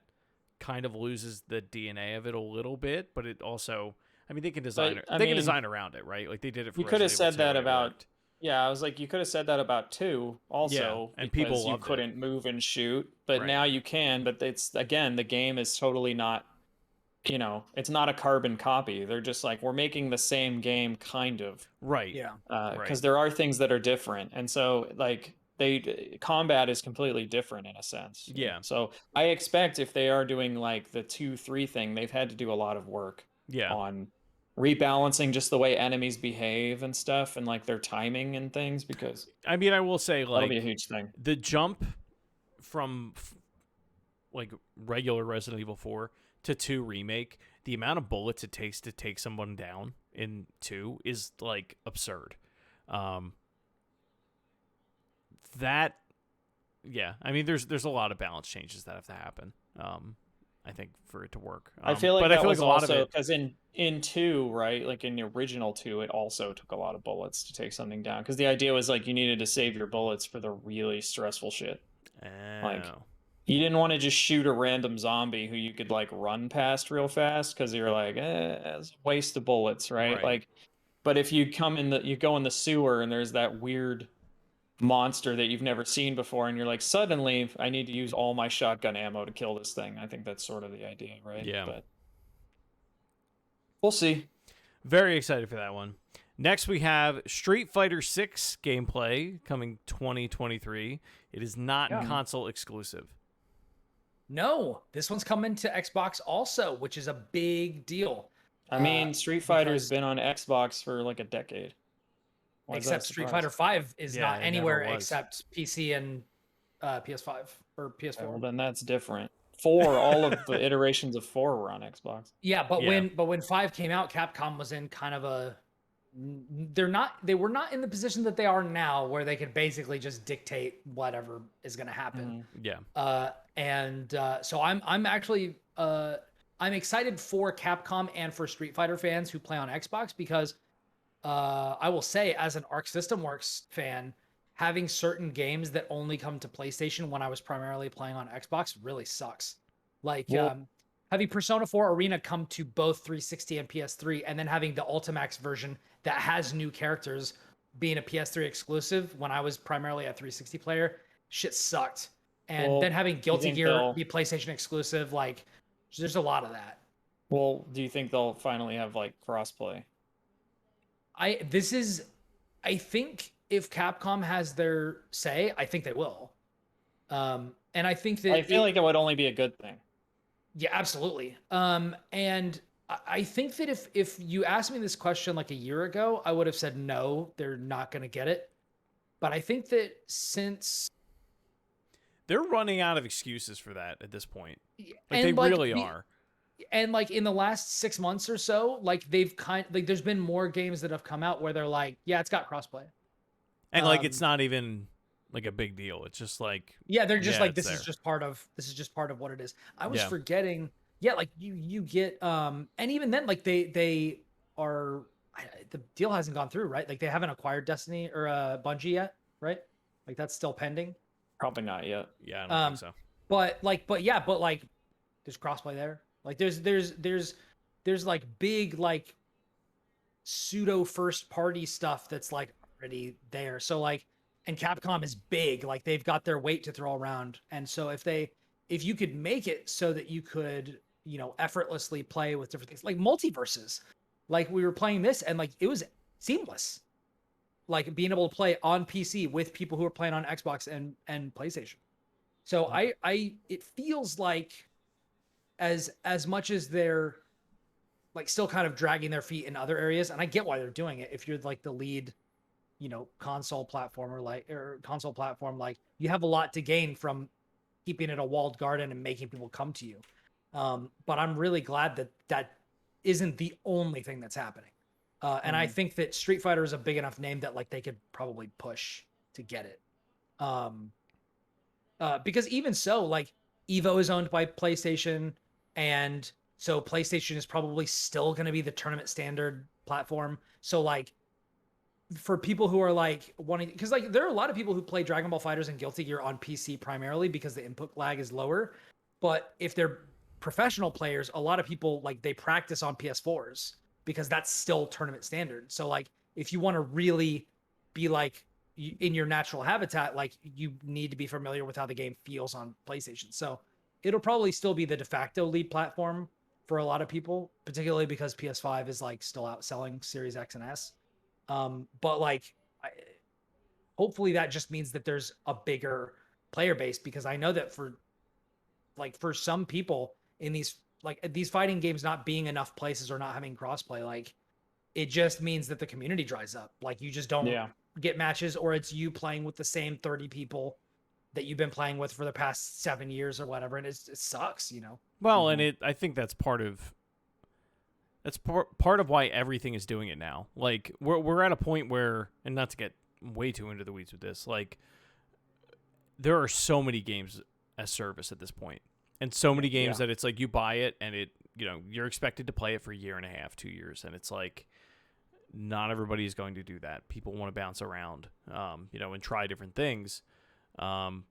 kind of loses the DNA of it a little bit, but it also, I mean, they can design I they can mean, design around it, right? Like they did it for You could have Resident said Evil 2 that and it about. worked. Yeah, I was like, you could have said that about 2 also, and because people you loved it. couldn't move and shoot, but Right. now you can. But it's again, the game is totally not. It's not a carbon copy. They're just like, we're making the same game, kind of, Right. Yeah, because Right. there are things that are different, and so like combat is completely different in a sense. Yeah. So I expect if they are doing like the 2-3 thing, they've had to do a lot of work Yeah. on rebalancing just the way enemies behave and stuff, and like their timing and things, because I mean, I will say, that'll like, be a huge thing. the jump from like regular Resident Evil 4 to 2 remake, the amount of bullets it takes to take someone down in 2 is like absurd. That, yeah, I mean, there's a lot of balance changes that have to happen. I think for it to work. I feel like but that I feel was like a lot of also it. because in 2, right, like in the original 2, it also took a lot of bullets to take something down, because the idea was like you needed to save your bullets for the really stressful shit. Like, Oh. you didn't want to just shoot a random zombie who you could like run past real fast, because you're like, it's a waste of bullets, right? Right. Like, but if you go in the sewer and there's that weird monster that you've never seen before, and you're like, suddenly I need to use all my shotgun ammo to kill this thing. I think that's sort of the idea, right? Yeah. But we'll see. Very excited for that one. Next, we have Street Fighter VI gameplay coming 2023. It is not console exclusive. no, this one's coming to Xbox also, which is a big deal. I mean, Street Fighter's because been on Xbox for like a decade. Why is that a except Street surprise? Fighter 5 is Yeah, not it never anywhere was. except PC and PS5 or PS4. Well, then that's different. 4, all of the iterations of 4 were on Xbox. Yeah, but Yeah. when 5 came out, Capcom was in kind of a they were not in the position that they are now where they could basically just dictate whatever is going to happen. Yeah. So I'm actually I'm excited for Capcom and for Street Fighter fans who play on Xbox because I will say as an Arc System Works fan, having certain games that only come to PlayStation when I was primarily playing on Xbox really sucks. Like Well- having Persona 4 Arena come to both 360 and PS3, and then having the Ultimax version that has new characters being a PS3 exclusive when I was primarily a 360 player, shit sucked. And Well, then having Guilty think Gear they'll- be PlayStation exclusive, like there's a lot of that. Well, do you think they'll finally have like crossplay? I think if Capcom has their say, I think they will. And I think that I feel like it would only be a good thing. yeah, absolutely. And I think that if you asked me this question like a year ago, I would have said no, they're not going to get it. But I think that since They're running out of excuses for that at this point. Like and, they like, really are. and like in the last 6 months or so, like they've there's been more games that have come out where they're like, yeah, it's got crossplay. And like it's not even like a big deal. It's just like Yeah, they're just Yeah, like it's this is just part of what it is. I was Yeah. forgetting. Yeah, like you get and even then like they are the deal hasn't gone through, right? Like they haven't acquired Destiny or Bungie yet, right? Like that's still pending. Probably not yet. yeah, I don't think so. But like there's crossplay there. Like there's like big like pseudo first party stuff that's like already there. So like and Capcom is big, like they've got their weight to throw around. And so if you could make it so that you could, you know, effortlessly play with different things like multiverses. Like we were playing this and like it was seamless. Like being able to play on PC with people who are playing on Xbox and PlayStation. So it feels like as much as they're like still kind of dragging their feet in other areas, and I get why they're doing it. If you're like the lead, you know, console platform like you have a lot to gain from keeping it a walled garden and making people come to you. But I'm really glad that isn't the only thing that's happening. And I think that Street Fighter is a big enough name that like they could probably push to get it. Because even so, like Evo is owned by PlayStation, and so PlayStation is probably still going to be the tournament standard platform. So like for people who are like wanting, because like there are a lot of people who play Dragon Ball Fighters and Guilty Gear on PC primarily because the input lag is lower. But if they're professional players, a lot of people like they practice on PS4s because that's still tournament standard. So like if you want to really be like in your natural habitat, like you need to be familiar with how the game feels on PlayStation. So it'll probably still be the de facto lead platform for a lot of people, particularly because PS5 is like still outselling Series X and S. But like, hopefully that just means that there's a bigger player base, because I know that for some people in these fighting games not being enough places or not having crossplay, like it just means that the community dries up. Like you just don't get matches, or it's you playing with the same 30 people that you've been playing with for the past 7 years or whatever, and it sucks, you know. Well, and I think that's part of why everything is doing it now. Like we're at a point where, and not to get way too into the weeds with this, like there are so many games as service at this point, and so many games that it's like you buy it and it, you know, you're expected to play it for a year and a half, 2 years, and it's like not everybody is going to do that. People want to bounce around, you know, and try different things. And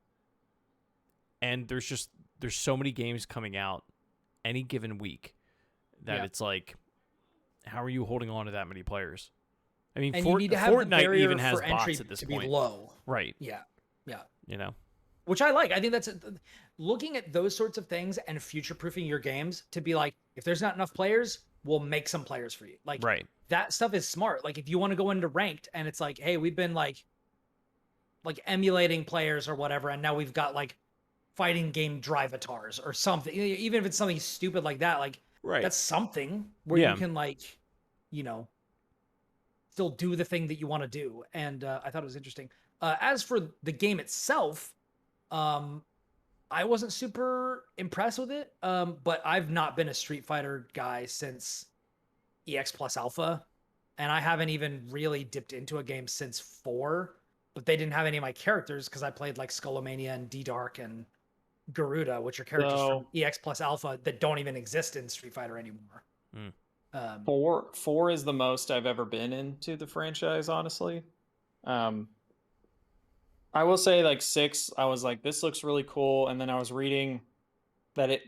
there's so many games coming out any given week that it's like, how are you holding on to that many players? I mean, and you need to have the Fortnite barrier even has for entry bots at this to point. be low. Right. Yeah. You know, Which I like. I think that's looking at those sorts of things and future-proofing your games to be like, if there's not enough players, we'll make some players for you. Like that stuff is smart. Like if you want to go into ranked and it's like, hey, we've been like emulating players or whatever, and now we've got like fighting game drive avatars or something. Even if it's something stupid like that, like Right. That's something where Yeah. you can like, you know, still do the thing that you want to do. And I thought it was interesting. As for the game itself, I wasn't super impressed with it. But I've not been a Street Fighter guy since EX Plus Alpha, and I haven't even really dipped into a game since 4. But they didn't have any of my characters because I played like Skullomania and D-Dark and Garuda, which are characters from So EX Plus Alpha that don't even exist in Street Fighter anymore. Mm. four is the most I've ever been into the franchise, honestly. Um, I will say like 6, I was like, this looks really cool, and then I was reading that it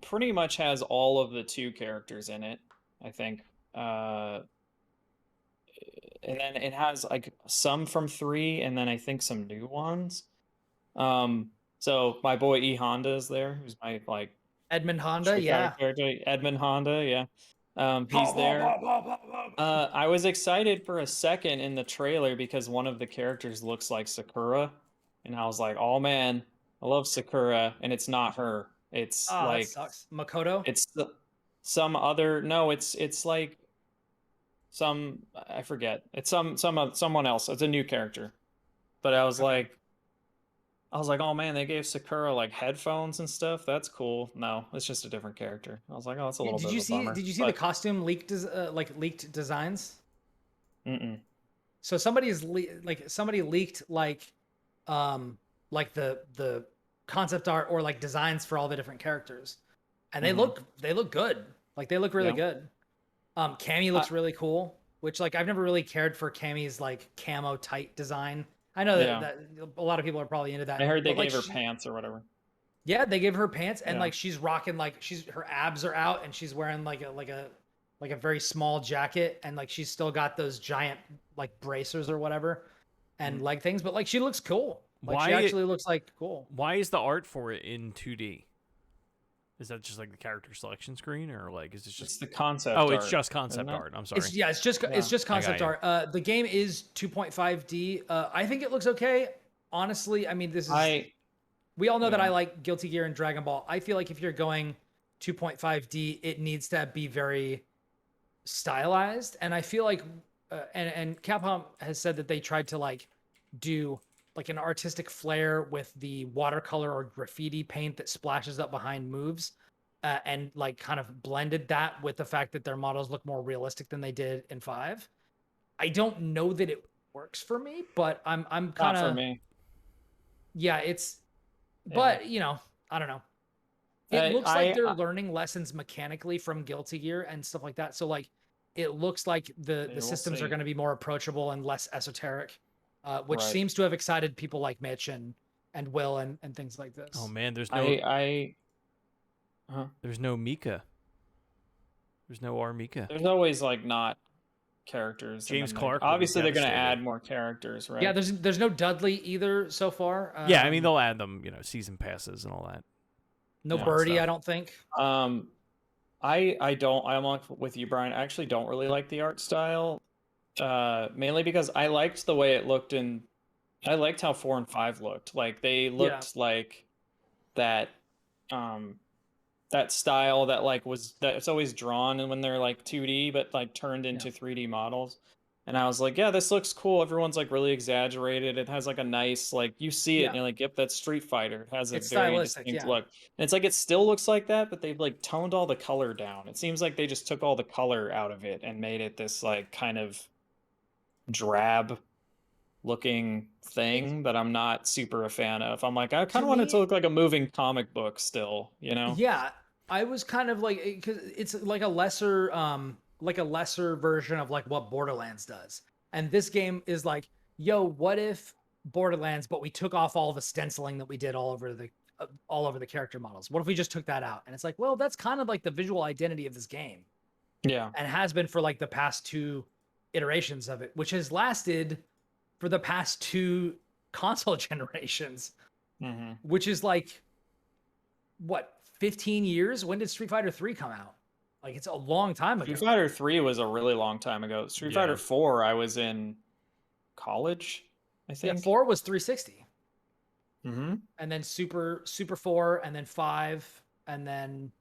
pretty much has all of the 2 characters in it, I think. And then it has like some from 3, and then I think some new ones. So my boy E Honda is there, who's my like Edmund Honda, Street Fighter yeah. character. Edmund Honda, yeah. He's there. I was excited for a second in the trailer because one of the characters looks like Sakura, and I was like, "Oh man, I love Sakura," and it's not her. It's Oh, that like sucks. Makoto. some other. No, it's like some I forget. It's someone else. It's a new character. But Okay. I was like, oh man, they gave Sakura like headphones and stuff. That's cool. No, it's just a different character. I was like, oh, that's a little bit Did of you a see? bummer. Did you see the But costume leaked? Like leaked designs. mm-mm. So somebody leaked like the concept art or like designs for all the different characters, and Mm-hmm. they look good. Like they look really Yeah. good. Cammy Uh, looks really cool, which like I've never really cared for Cammy's like camo tight design. I know yeah. that a lot of people are probably into I that, heard they but like gave her pants or whatever. yeah, they give her pants and Yeah. like she's rocking like her abs are out and she's wearing like a very small jacket and like she's still got those giant like bracers or whatever and Mhm. leg things, but like she looks cool. Like she Why actually looks like cool. why is the art for it in 2D? Is that just like the character selection screen, or like is it It's just? the concept Oh, it's art, just isn't concept it? art. I'm sorry. It's Yeah. just I got concept you. art. The game is 2.5D. I think it looks okay. Honestly, I mean this is I we all know that I yeah. like Guilty Gear and Dragon Ball. I feel like if you're going 2.5D, it needs to be very stylized, and I feel like and Capcom has said that they tried to like do like an artistic flair with the watercolor or graffiti paint that splashes up behind moves, and like kind of blended that with the fact that their models look more realistic than they did in 5. I don't know that it works for me, but I'm kind Not for of me. yeah, it's Yeah. but I don't know. It looks like I they're learning lessons mechanically from Guilty Gear and stuff like that. So like it looks like the we'll systems are see. going to be more approachable and less esoteric, which Right. seems to have excited people like Mitch and Will and things like Oh this. man, I there's no Mika. There's no R Mika. there's always like not characters, and James then like Clark will be obviously they're gonna devastated. add more characters, Yeah, right? there's no Dudley either so far. Yeah, I mean they'll add them, season passes and all that. No Yeah. Birdie, Stuff. I don't think. Um, I'm like with you, Brian. I actually don't really like the art style, mainly because I liked the way it looked in. I liked how 4 and 5 looked. Like they Yeah, looked like that, that style that like was that it's always drawn and when they're like 2D but like turned yeah, into 3D models. And I was like, yeah, this looks cool. Everyone's like really exaggerated. It has like a nice like you see it and yeah. you're like, yep, that's Street Fighter. It has a It's very stylistic. distinct Yeah, look. And it's like it still looks like that, but they've like toned all the color down. It seems like they just took all the color out of it and made it this like kind of drab looking it's thing that I'm not super a fan of. I'm like, I to kind of want it to me. look like a moving comic book still, you know? Yeah, I was kind of like because it's like a lesser version of like what Borderlands does. And this game is like, yo, what if Borderlands, but we took off all the stenciling that we did all over the character models. What if we just took that out? And it's like, well, that's kind of like the visual identity of this game Yeah. and has been for like the past 2 iterations of it, which has lasted for the past 2 console generations, Hmm. which is like what 15 years. When did Street Fighter 3 come out? Like it's a long time ago. Street Fighter 3 was a really long time ago. Street Yeah. Fighter 4, I was in college, I Yeah, think. 4 was 360, Hmm. and then Super 4, and then 5, and then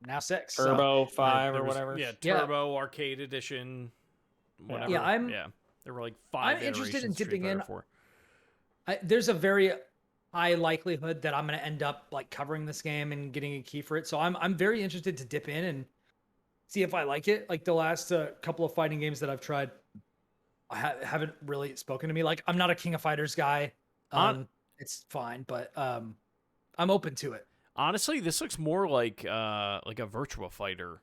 now 6. So. Turbo 5 There or was- whatever. Yeah, Yeah. Turbo Arcade Edition. Whatever. Yeah, There were like 5 I'm interested in iterations of Street dipping in. Fighter 4. There's a very high likelihood that I'm going to end up like covering this game and getting a key for it. So I'm very interested to dip in and see if I like it. Like the last couple of fighting games that I've tried, haven't really spoken to me. Like I'm not a King of Fighters guy. It's fine, but I'm open to it. Honestly, this looks more like a Virtua Fighter,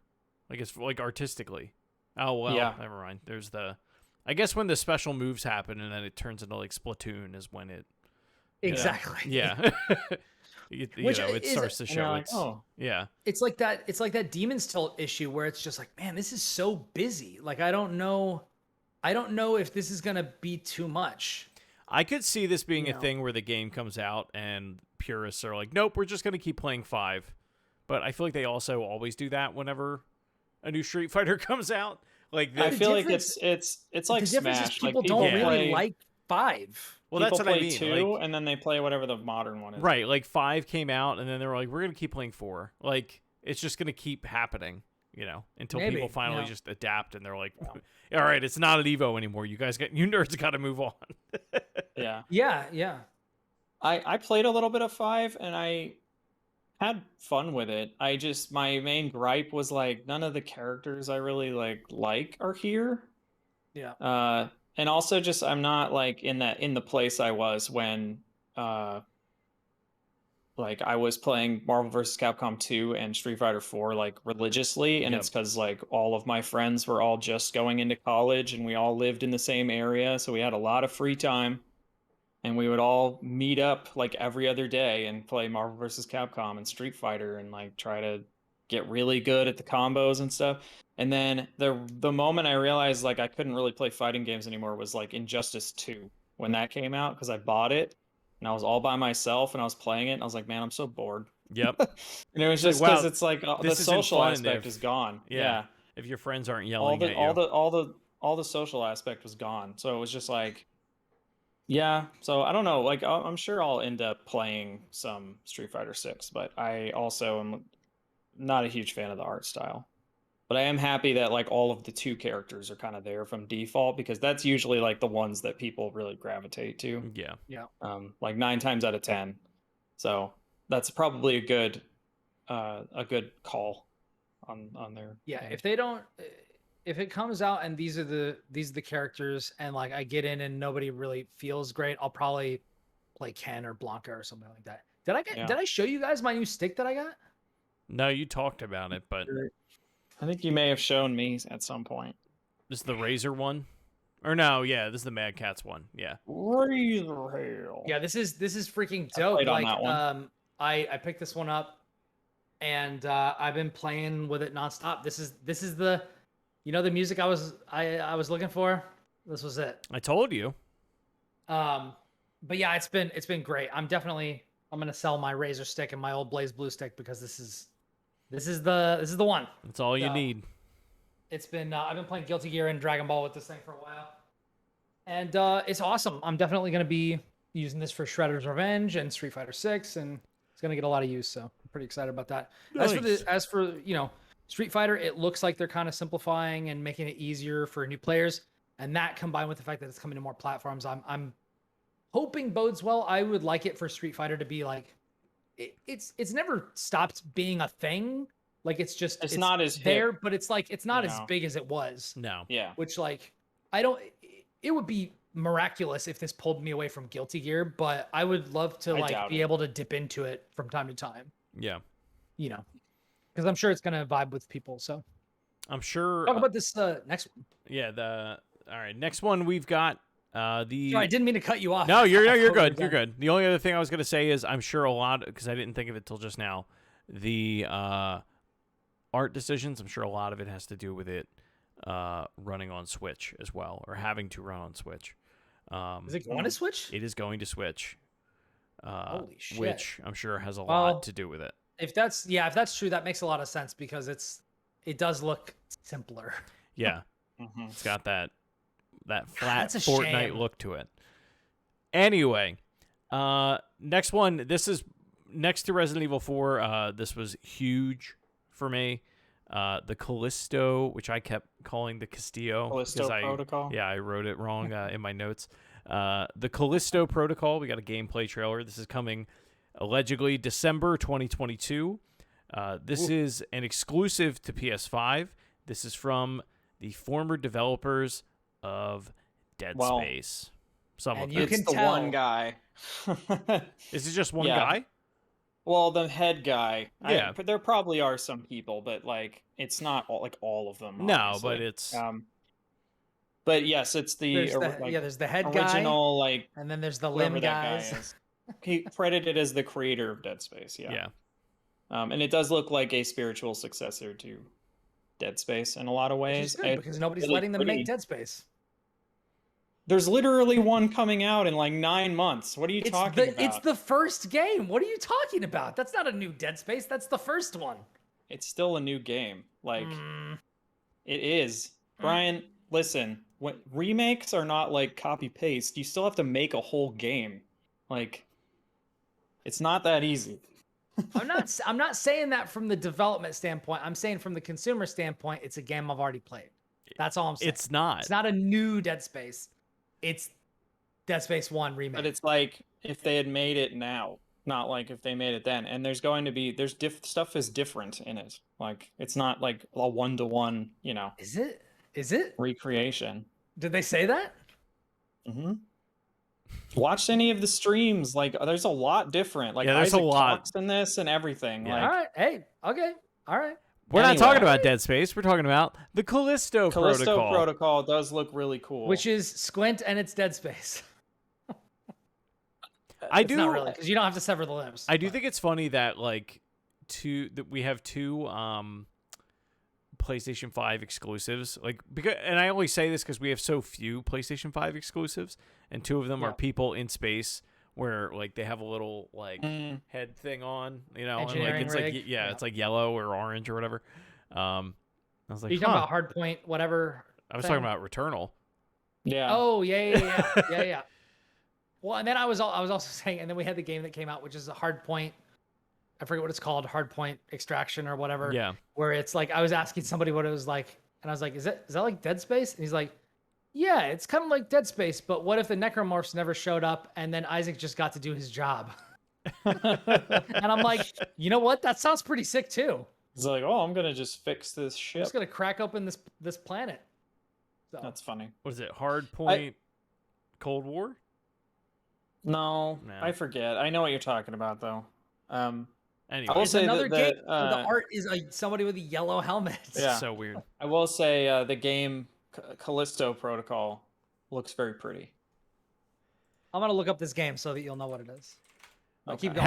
like it's like artistically. Oh well, Yeah. never mind. There's I guess when the special moves happen and then it turns into like Splatoon is when it. Exactly. Yeah. you Which know, it is- starts to And you're show like, its. oh, Yeah. It's like that Demon's Tilt issue where it's just like, man, this is so busy. Like I don't know if this is gonna be too much. I could see this being You a know. thing where the game comes out and purists are like, nope, we're just going to keep playing 5. But I feel like they also always do that whenever a new Street Fighter comes out. Like I the feel like difference- it's like the difference Smash. is people like don't Yeah. really play, like 5. well, people that's what I play mean. 2, Like, and then they play whatever the modern one is. right, like 5 came out and then they were like, we're going to keep playing 4. Like, it's just going to keep happening, until Maybe, people finally yeah. just adapt and they're like, all right, it's not an Evo anymore. You nerds got to move on. Yeah. Yeah. I played a little bit of 5 and I had fun with it. My main gripe was like none of the characters I really like are here. Yeah. And also just I'm not like in the place I was when like I was playing Marvel vs. Capcom 2 and Street Fighter 4 like religiously, and Yep. it's because like all of my friends were all just going into college and we all lived in the same area, so we had a lot of free time. And we would all meet up like every other day and play Marvel vs. Capcom and Street Fighter and like try to get really good at the combos and stuff. And then the moment I realized like I couldn't really play fighting games anymore was like Injustice 2 when that came out, because I bought it and I was all by myself and I was playing it and I was like, man, I'm so bored. Yep. And it was It's just like, because wow, it's like the this isn't social fun aspect if- is gone. Yeah. If your friends aren't All yelling the at you. all the social aspect was gone. So it was just like, yeah. So I don't know. Like I'm sure I'll end up playing some Street Fighter 6, but I also am not a huge fan of the art style. But I am happy that like all of the 2 characters are kind of there from default, because that's usually like the ones that people really gravitate to. Yeah. Like 9 times out of 10. So that's probably a good call on their. Yeah. end. If it comes out and these are the characters and like I get in and nobody really feels great, I'll probably play Ken or Blanca or something like that. Did I show you guys my new stick that I got? No, you talked about it, but I think you may have shown me at some point. this is the Razor one? Or no, yeah, this is the Mad Catz one. Yeah. Razor Hell. Yeah, this is freaking I dope. played on Like that one. I picked this one up and I've been playing with it nonstop. This is the the music I was looking for. This was it. I told you. But yeah, it's been great. I'm gonna sell my Razor stick and my old Blaze Blue stick because this is the one. That's all you So, need. It's been I've been playing Guilty Gear and Dragon Ball with this thing for a while, and it's awesome. I'm definitely gonna be using this for Shredder's Revenge and Street Fighter 6, and it's gonna get a lot of use. So I'm pretty excited about that. Nice. As for Street Fighter, it looks like they're kind of simplifying and making it easier for new players, and that combined with the fact that it's coming to more platforms, I'm hoping bodes well. I would like it for Street Fighter to be like, it's never stopped being a thing. Like it's not as there, hip, but it's like it's not you as know. big as it was. No. Yeah. Which like it would be miraculous if this pulled me away from Guilty Gear, but I would love to I like doubt be it. able to dip into it from time to time. Yeah. Because I'm sure it's gonna vibe with people. So I'm sure. talk about this next one. Yeah. All right. Next one we've got the. Sorry, I didn't mean to cut you off. No, you're Totally good. done. You're good. The only other thing I was gonna say is I'm sure a lot, because I didn't think of it till just now. The art decisions. I'm sure a lot of it has to do with it running on Switch as well, or having to run on Switch. Is it going to Switch? It is going to Switch. Holy shit. Which I'm sure has a Well, lot to do with it. If that's true, that makes a lot of sense because it does look simpler. Yeah. Mhm. It's got that flat that's a Fortnite shame. look to it. Anyway, next one. This is next to Resident Evil 4. This was huge for me. The Callisto, which I kept calling the Castillo. Callisto Protocol. Yeah, I wrote it wrong in my notes. The Callisto Protocol, we got a gameplay trailer. This is coming allegedly December 2022. This is an exclusive to PS5. This is from the former developers of Dead Space. Some of and them. you can It's the tell. one guy. Is it just one Yeah. guy? Well, the head guy. Yeah. But there probably are some people, but like it's not all of them. No, obviously. but it's But yes, it's There's the the head guy, original like and then there's the whoever limb that guys. guy is. He credited as the creator of Dead Space. Yeah. yeah. And it does look like a spiritual successor to Dead Space in a lot of Which ways. is good It's because nobody's really letting them pretty. make Dead Space. There's literally one coming out in like 9 months. What are you talking about? It's the first game. What are you talking about? That's not a new Dead Space. That's the first one. It's still a new game. Like Mm. it is. Brian, listen. When remakes are not like copy paste. You still have to make a whole game. Like it's not that easy. I'm not saying that from the development standpoint. I'm saying from the consumer standpoint, it's a game I've already played. That's all I'm saying. It's not. It's not a new Dead Space. It's Dead Space 1 remake. But it's like if they had made it now, not like if they made it then. And there's going to be stuff is different in it. Like it's not like a 1-to-1, Is it? Is it? recreation. Did they say that? Mm-hmm. Watch any of the streams. Like there's a lot different. Like Yeah, there's a Isaac lot. talks in this and everything. Yeah. Like All right. Hey. Okay. All right. We're not talking Anyway. about Dead Space. We're talking about the Callisto Protocol. does look really cool. Which is Squint and it's Dead Space. I It's do. not really because you don't have to sever the limbs. I do think it's funny that we have two PlayStation 5 exclusives. And I only say this because we have so few PlayStation 5 exclusives, and two of them are people in space where like they have a little head thing on, and like Engineering it's rig. like it's like yellow or orange or whatever. I was like, Are you talking about Hardpoint, whatever? I was thing? talking about Returnal. yeah. Oh yeah. Well, and then I was also saying, and then we had the game that came out, which is a Hardpoint. I forget what it's called, Hardpoint Extraction or whatever. Yeah. Where it's like I was asking somebody what it was like, and I was like, "Is that like Dead Space?" And he's like, "Yeah, it's kind of like Dead Space, but what if the necromorphs never showed up and then Isaac just got to do his job?" And I'm like, you know what? That sounds pretty sick too. It's like, oh, I'm gonna just fix this I'm ship. just gonna crack open this planet. So That's funny. What is it? Hardpoint Cold War? No, No. I forget. I know what you're talking about though. Anyway, will it's say another that game where the art is somebody with a yellow helmet. Yeah. so weird. I will say the game Callisto Protocol looks very pretty. I'm gonna look up this game so that you'll know what it is. Keep going.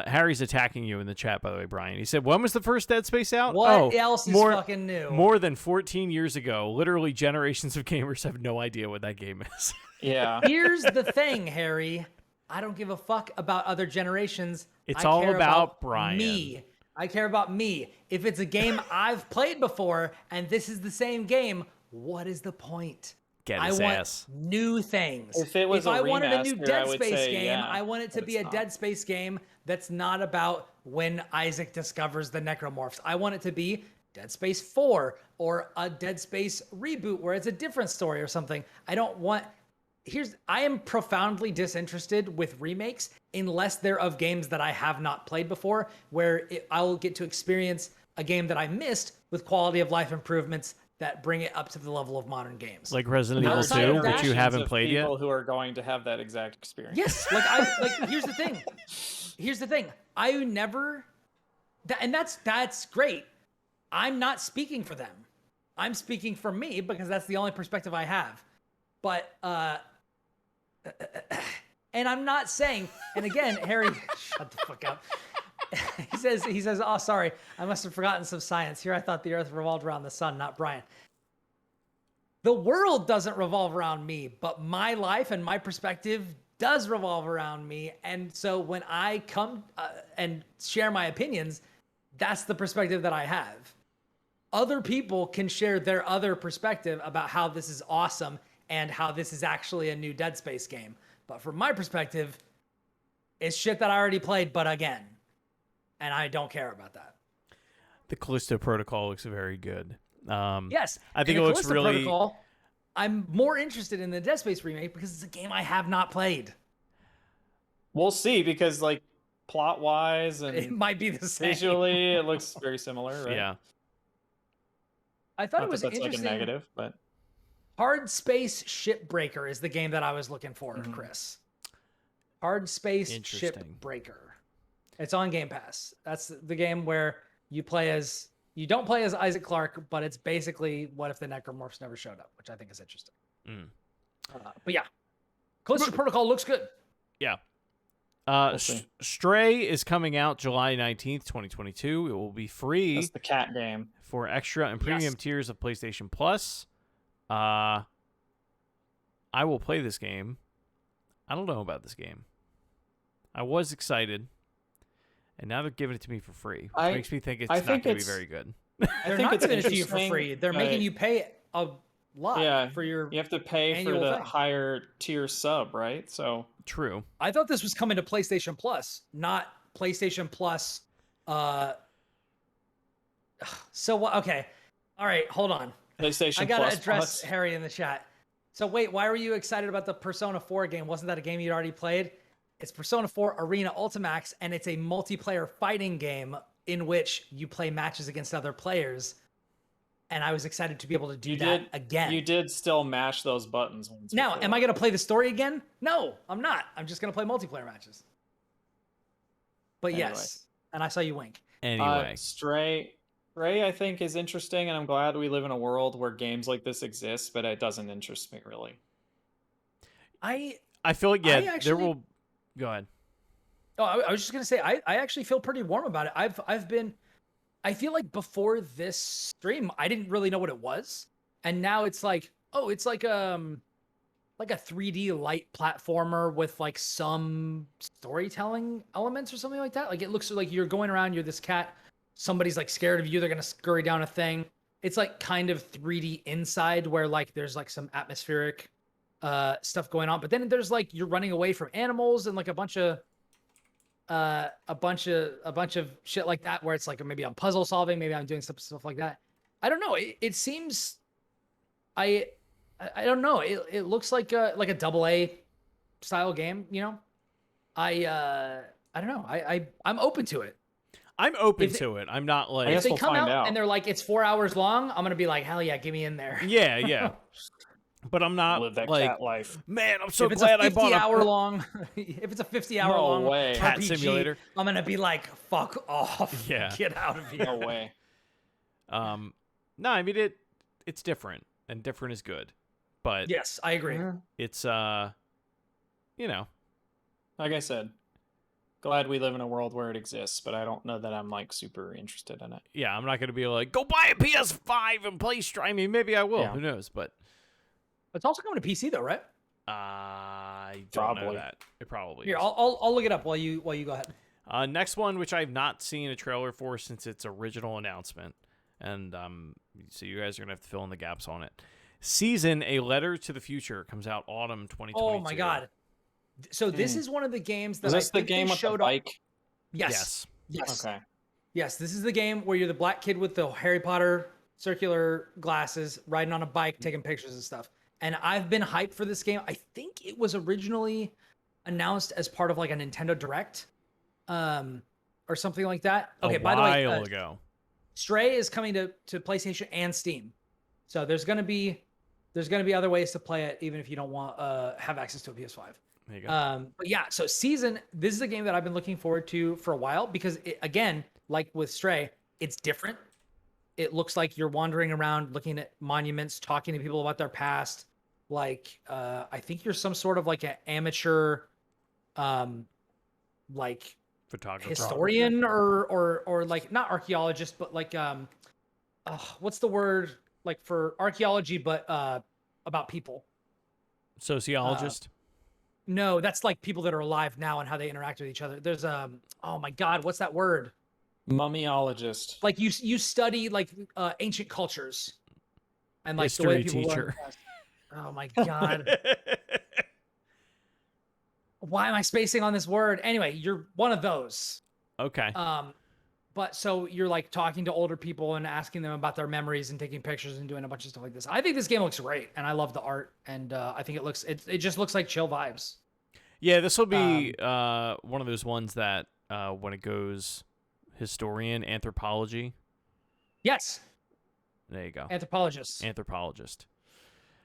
Harry's attacking you in the chat, by the way, Brian. He said, when was the first Dead Space out? What else is fucking new? More than 14 years ago. Literally, generations of gamers have no idea what that game is. Yeah. Here's the thing, Harry. I don't give a fuck about other generations. It's I all care about Brian. Me. I care about me. If it's a game I've played before and this is the same game, what is the point? Get I his want ass. new things. If it was if a I wanted a new remaster, I Dead would Space say, game, yeah, I want it to but be a it's not. Dead Space game that's not about when Isaac discovers the necromorphs. I want it to be Dead Space 4 or a Dead Space reboot where it's a different story or something. I don't want. I am profoundly disinterested with remakes unless they're of games that I have not played before, where I will get to experience a game that I missed with quality of life improvements that bring it up to the level of modern games. Like Resident Evil Outside 2, of that- which you haven't Of played yet. people who are going to have that exact experience. Yes, here's the thing. Here's the thing. I never, and that's great. I'm not speaking for them. I'm speaking for me because that's the only perspective I have. But and I'm not saying. And again, Harry, shut the fuck up. He says, oh, sorry, I must have forgotten some science. Here I thought the earth revolved around the sun, not Brian. The world doesn't revolve around me, but my life and my perspective does revolve around me. And so when I come and share my opinions, that's the perspective that I have. Other people can share their other perspective about how this is awesome and how this is actually a new Dead Space game. But from my perspective, it's shit that I already played, but again. And I don't care about that. The Callisto Protocol looks very good. Yes, I think and it the looks Callisto really. Protocol, I'm more interested in the Dead Space remake because it's a game I have not played. We'll see, because like plot wise It and might be the same. visually, it looks very similar, right? Yeah. I thought Not it was that that's like a interesting. negative, but Hard Space Shipbreaker is the game that I was looking for, Chris. Hard Space Interesting. Shipbreaker. It's on Game Pass. That's the game where you don't play as Isaac Clarke, but it's basically what if the Necromorphs never showed up, which I think is interesting. But yeah, Callisto Protocol looks good. Yeah. We'll see. Stray is coming out July 19th, 2022. It will be free that's the cat game. for extra and premium tiers of PlayStation Plus. I will play this game. I don't know about this game. I was excited, and now they're giving it to me for free, which makes me think it's not going to be very good. They're not giving it to you for free. They're making you pay a lot for your. You have to pay for the higher tier sub, right? So true. I thought this was coming to PlayStation Plus, not PlayStation Plus. So okay, all right, hold on. PlayStation I gotta Plus address Harry in the chat. So wait, why were you excited about the Persona 4 game? Wasn't that a game you'd already played? It's Persona 4 Arena Ultimax, and it's a multiplayer fighting game in which you play matches against other players. And I was excited to be able to do that again. You did still mash those buttons once. Now, before. am I going to play the story again? No, I'm not. I'm just going to play multiplayer matches. But Anyway. yes, and I saw you wink. Anyway. Stray, I think, is interesting, and I'm glad we live in a world where games like this exist, but it doesn't interest me really. I feel like, there will... Go ahead. Oh, I was just going to say, I actually feel pretty warm about it. I feel like before this stream, I didn't really know what it was. And now it's like, oh, it's like a 3D light platformer with like some storytelling elements or something like that. Like it looks like you're going around, you're this cat, somebody's like scared of you, they're going to scurry down a thing. It's like kind of 3D inside where like there's like some atmospheric stuff going on. But then there's like you're running away from animals and like a bunch of shit like that where it's like maybe I'm puzzle solving, maybe I'm doing stuff like that. I don't know. It seems I don't know. It looks like a AA style game, you know? I don't know. I'm open to it. I'm open to it. I'm not like I guess if they we'll come find out and they're like it's 4 hours long, I'm gonna be like, hell yeah, get me in there. Yeah. But I'm not Live that like, cat life. man, I'm so if it's glad a I bought 50 hour long, if it's a 50-hour long way. Cat RPG, simulator. I'm gonna be like, fuck off. Yeah. Get out of here. No way. No, I mean it's different, and different is good. But Yes, I agree. it's you know, Like I said, glad we live in a world where it exists, but I don't know that I'm like super interested in it. yeah, I'm not gonna be like, go buy a PS5 and play Stray. I mean, maybe I will. Yeah. Who knows? But It's also coming to PC though, right? I don't know Probably. that. It probably Here, is. I'll look it up while you go ahead. Next one, which I've not seen a trailer for since its original announcement, and so you guys are gonna have to fill in the gaps on it. Season: A Letter to the Future comes out autumn 2022. Oh my god! So this is one of the games that Is this I the think game they with showed the off. bike? Yes. Okay. Yes, this is the game where you're the black kid with the Harry Potter circular glasses, riding on a bike, taking pictures and stuff. And I've been hyped for this game. I think it was originally announced as part of like a Nintendo Direct, or something like that. Okay, by the way, while ago. Stray is coming to PlayStation and Steam, so there's gonna be other ways to play it, even if you don't want have access to a PS5. There you go. But yeah, so Season, this is a game that I've been looking forward to for a while because again, like with Stray, it's different. It looks like you're wandering around looking at monuments, talking to people about their past. Like, I think you're some sort of like an amateur, like Photographer, historian or like not archaeologist, but like, what's the word like for archaeology, but about people? sociologist. No, that's like people that are alive now and how they interact with each other. There's oh my god, what's that word? Mummyologist. Like you study like ancient cultures and like History the way people teacher. Oh my god. Why am I spacing on this word? Anyway, you're one of those. Okay. But so you're like talking to older people and asking them about their memories and taking pictures and doing a bunch of stuff like this. I think this game looks great, and I love the art, and I think it just looks like chill vibes. Yeah, this will be one of those ones that when it goes historian, anthropology. Yes. There you go. Anthropologist.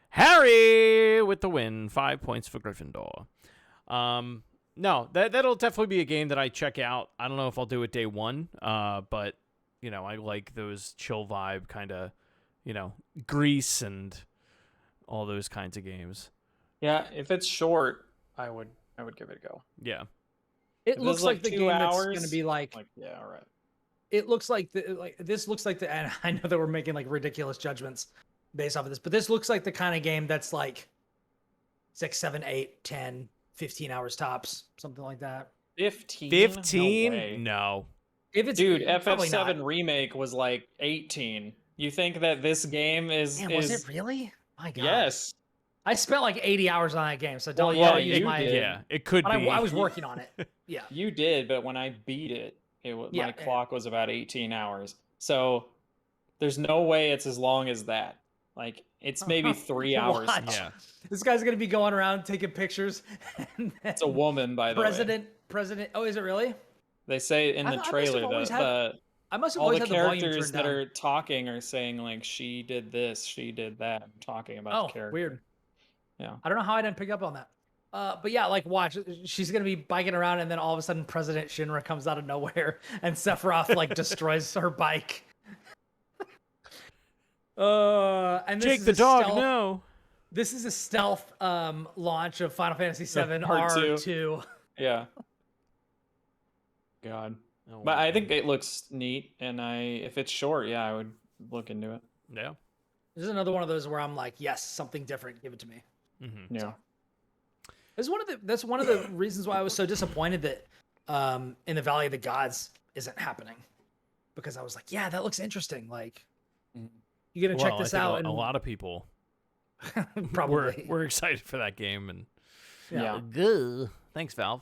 Harry with the win. 5 points for Gryffindor. No, that'll definitely be a game that I check out. I don't know if I'll do it day one, but, I like those chill vibe kind of, Grease and all those kinds of games. Yeah, if it's short, I would give it a go. Yeah. It looks like the 2 game hours, that's going to be like yeah, all right. It looks like this looks like and I know that we're making like ridiculous judgments based off of this, but this looks like the kind of game that's like 6, 7, 8, 10, 15 hours tops, something like that. 15? 15? No. No. If it's Dude, probably FF7 not. Remake was like 18. You think that this game is Man, was it really? My God. Yes. I spent like 80 hours on that game, so don't use my. Yeah, it could but be. I was working on it. Yeah. You did, but when I beat it, my clock was about 18 hours. So there's no way it's as long as that. Like, it's maybe 3 hours. Watch. Yeah. This guy's gonna be going around taking pictures. And It's a woman, by the way. President. Oh, is it really? They say in the trailer I must have all always the had the volume characters turned that down. are talking are saying like she did this, she did that. I'm talking about the character. Weird. Yeah. I don't know how I didn't pick up on that. But yeah, like watch. She's gonna be biking around, and then all of a sudden, President Shinra comes out of nowhere, and Sephiroth like destroys her bike. And Jake the dog, no. This is a stealth launch of Final Fantasy VII Part R2. Yeah. God. Oh, But I think it looks neat, and if it's short, yeah, I would look into it. Yeah. This is another one of those where I'm like, yes, something different, give it to me. Mm-hmm. Yeah. That's one of the reasons why I was so disappointed that in the Valley of the Gods isn't happening, because I was like, yeah, that looks interesting. Like, you gonna check this out? And a lot of people probably we're excited for that game, and Yeah. Good. Thanks, Valve.